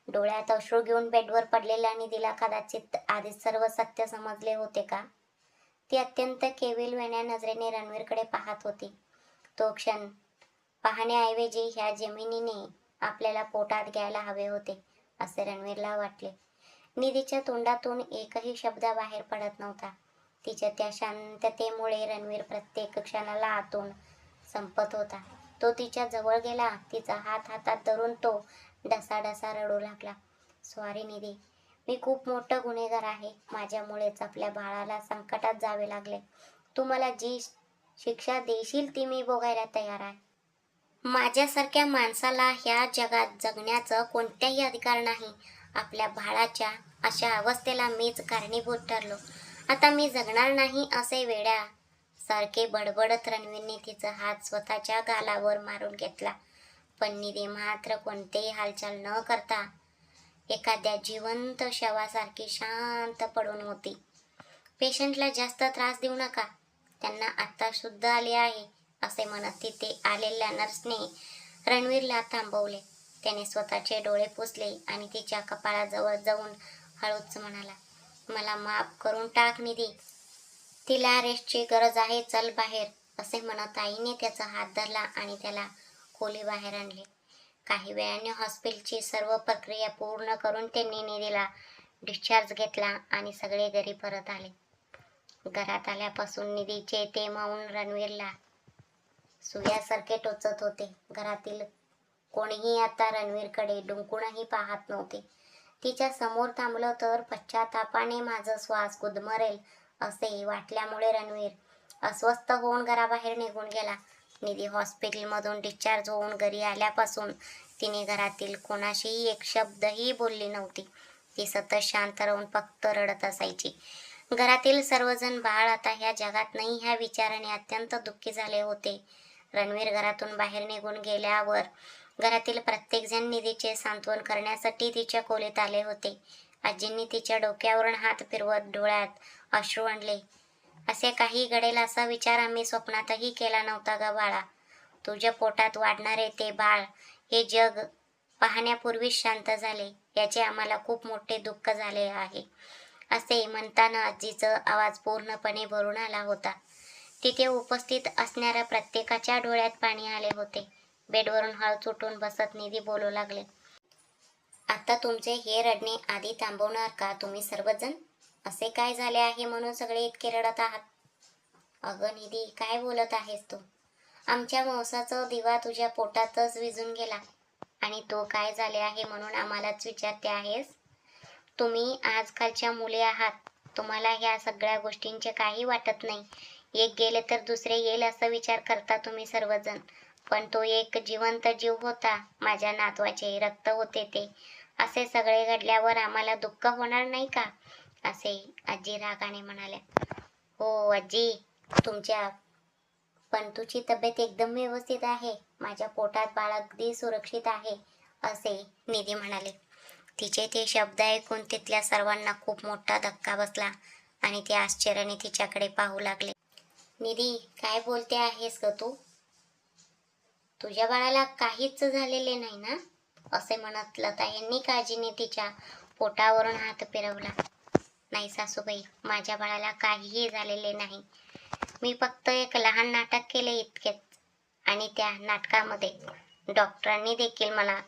डोळ्यात अश्रू घेऊन बेडवर पडलेल्या निधीला कदाचित आधीच सर्व सत्य समजले होते का? ती अत्यंत केविलवाण्या नजरेने रणवीरकडे पाहत होती. तो क्षण पाहण्याऐवजी ह्या जमिनीने आपल्याला पोटात घ्यायला हवे होते असे रणवीरला वाटले. निधीच्या तोंडातून एकही शब्द बाहेर पडत नव्हता. तिच्या त्या शांततेमुळे रणवीर प्रत्येक क्षणाला आतून संपत होता. तो तिच्या जवळ गेला. तिचा हात हातात धरून तो ढसाढसा रडू लागला. सॉरी निधी, मी खूप मोठा गुन्हेगार आहे. माझ्यामुळेच आपल्या बाळाला संकटात जावे लागले. तू मला जी शिक्षा देशील ती मी भोगायला तयार आहे. माझ्यासारख्या माणसाला ह्या जगात जगण्याचा कोणताही अधिकार नाही. आपल्या बाळाच्या अशा अवस्थेला मीच कारणीभूत ठरलो. आता मी जगणार नाही असे वेड्या सारखे बडबडत रणवीरने तिचा हात स्वतःच्या गालावर मारून घेतला. पण निधी मात्र कोणतेही हालचाल न करता एखाद्या जिवंत शवासारखी शांत पडून होती. पेशंटला जास्त त्रास देऊ नका, त्यांना आत्ता शुद्ध आले आहे असे म्हणत तिथे आलेल्या नर्सने रणवीरला थांबवले. त्याने स्वतःचे डोळे पुसले आणि तिच्या कपाळाजवळ जाऊन हळूच म्हणाला, मला माफ करून टाक निधी, तिला रेस्टची गरज आहे, चल बाहेर असे म्हणत आईने त्याचा हात धरला आणि त्याला खोली बाहेर आणले. काही वेळाने हॉस्पिटलची सर्व प्रक्रिया पूर्ण करून त्यांनी निधीला डिस्चार्ज घेतला आणि सगळे घरी परत आले. घरात आल्यापासून निधीचे ते मौन रणवीरला सुयासारखे टोचत होते. घरातील कोणीही आता रणवीरकडे डुंकूनही पाहत नव्हते. तिच्या समोर थांबलं तर पश्चातापाने माझा श्वास गुदमरेल असे वाटल्यामुळे रणवीर अस्वस्थ होऊन घराबाहेर निघून गेला. निधी हॉस्पिटलमधून डिस्चार्ज होऊन घरी आल्यापासून तिने घरातील कोणाशीही एक शब्दही बोलली नव्हती. ती सतत शांत राहून फक्त रडत असायची. घरातील सर्वजण बाळ आता ह्या जगात नाही ह्या विचाराने अत्यंत दुःखी झाले होते. रणवीर घरातून बाहेर निघून गेल्यावर घरातील प्रत्येकजण निधीचे सांत्वन करण्यासाठी तिच्या खोलीत आले होते. आजींनी तिच्या डोक्यावरून हात फिरवत डोळ्यात अश्रू आणले. असे काही घडेल असा विचार आम्ही स्वप्नातही केला नव्हता ग बाळा. तुझ्या पोटात वाढणारे ते बाळ हे जग पाहण्यापूर्वीच शांत झाले, याचे आम्हाला खूप मोठे दुःख झाले आहे असे म्हणताना आजीचा आवाज पूर्णपणे भरून आला होता. तिथे उपस्थित असणाऱ्या प्रत्येकाच्या डोळ्यात पाणी आले होते. बेडवरून हळूच उठून बसत निधी बोलू लागले, आता तुमचे हे रडणे आधी थांबवणार का तुम्ही सर्वजण? असे काय झाले आहे म्हणून सगळे इतके रडत आहात? अगं निधी, काय बोलत आहेस तू? आमच्या मांसाचा दिवा तुझ्या पोटातच विझून गेला आणि तो काय झाले आहे म्हणून आम्हालाच विचारते आहेस? तुम्ही आजकालच्या मुले आहात, तुम्हाला ह्या सगळ्या गोष्टींचे काही वाटत नाही. एक गेले तर दुसरे येईल असा विचार करता तुम्ही सर्वजण. पण तो एक जिवंत जीव होता, माझ्या नातवाचे रक्त होते ते. असे सगळे घडल्यावर आम्हाला दुःख होणार नाही का? असे आजी रागाने म्हणाल्या. हो आजी, तुमच्या पंतूची तब्येत एकदम व्यवस्थित आहे. माझ्या पोटात बाळ अगदी सुरक्षित आहे असे निधी म्हणाले. तिचे ते शब्द ऐकून तिथल्या सर्वांना खूप मोठा धक्का बसला आणि ते आश्चर्याने तिच्याकडे पाहू लागले. निधी, काय बोलते आहेस ग तू? तुझ्या बाळाला काहीच झालेले नाही ना? असे म्हणत लता यांनी काळजीने तिच्या पोटावरून हात फिरवला. नाही सासूबाई, माझ्या बाळाला काहीही झालेले नाही. मी फक्त एक लहान नाटक केले इतकेच. आणि त्या नाटकामध्ये डॉक्टरांनी देखील मला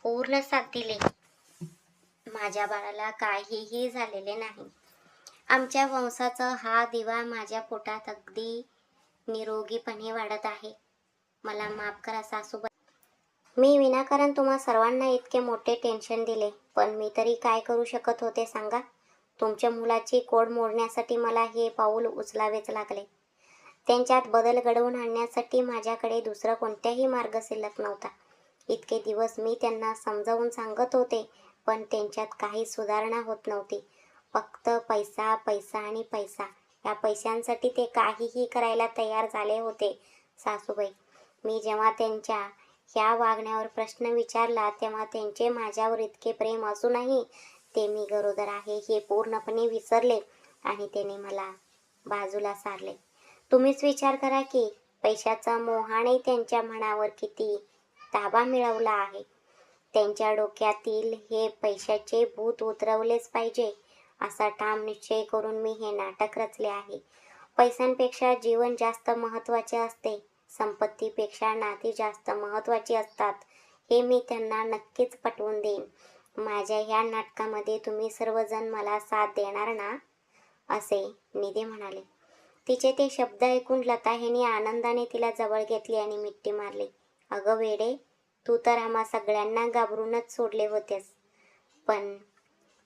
पूर्ण साथ दिली. माझ्या बाळाला काहीही झालेले नाही. आमच्या वंशाचा हा दिवा माझ्या पोटात अगदी निरोगीपणे वाढत आहे. मला माफ करा सासूबाई, मी विनाकारण तुम्हा सर्वांना इतके मोठे टेन्शन दिले. पण मी तरी काय करू शकत होते सांगा? तुमच्या मुलाची कोड मोडण्यासाठी मला हे पाऊल उचलावेच लागले. त्यांच्यात बदल घडवून आणण्यासाठी माझ्याकडे दुसरा कोणताही मार्ग शिल्लक नव्हता. इतके दिवस मी त्यांना समजावून सांगत होते, पण त्यांच्यात काही सुधारणा होत नव्हती. फक्त पैसा पैसा आणि पैसा. या पैशांसाठी ते काहीही करायला तयार झाले होते. सासूबाई, मी जेव्हा त्यांच्या ह्या वागण्यावर प्रश्न विचारला तेव्हा त्यांचे माझ्यावर इतके प्रेम असूनही ते मी गरोदर आहे हे पूर्णपणे विसरले आणि त्याने मला बाजूला सारले. तुम्हीच विचार करा की पैशाचा मोहाने त्यांच्या मनावर किती ताबा मिळवला आहे. त्यांच्या डोक्यातील हे पैशाचे भूत उतरवलेच पाहिजे असा ठाम निश्चय करून मी हे नाटक रचले आहे. पैशांपेक्षा जीवन जास्त महत्त्वाचे असते संपत्तीपेक्षा नाती जास्त महत्त्वाची असतात हे मी त्यांना नक्कीच पटवून देईन. माझ्या ह्या नाटकामध्ये तुम्ही सर्वजण मला साथ देणार ना, असे निधी म्हणाले. तिचे ते शब्द ऐकून लता ह्यांनी आनंदाने तिला जवळ घेतली आणि मिठी मारली. अगं वेडे, तू तर आम्हा सगळ्यांना घाबरूनच सोडले होतेस, पण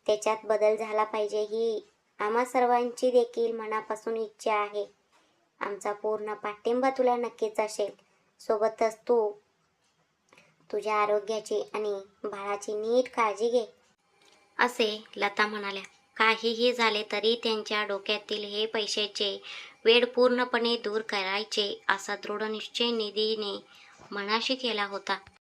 त्याच्यात बदल झाला पाहिजे ही आम्हा सर्वांची देखील मनापासून इच्छा आहे. आमचा पूर्ण पाठिंबा तुला नक्कीच असेल. सोबतच तू तुझ्या आरोग्याची आणि बाळाची नीट काळजी घे, असे लता म्हणाल्या. काहीही झाले तरी त्यांच्या डोक्यातील हे पैशाचे वेड पूर्णपणे दूर करायचे असा दृढ निश्चय निधीने मनाशी केला होता.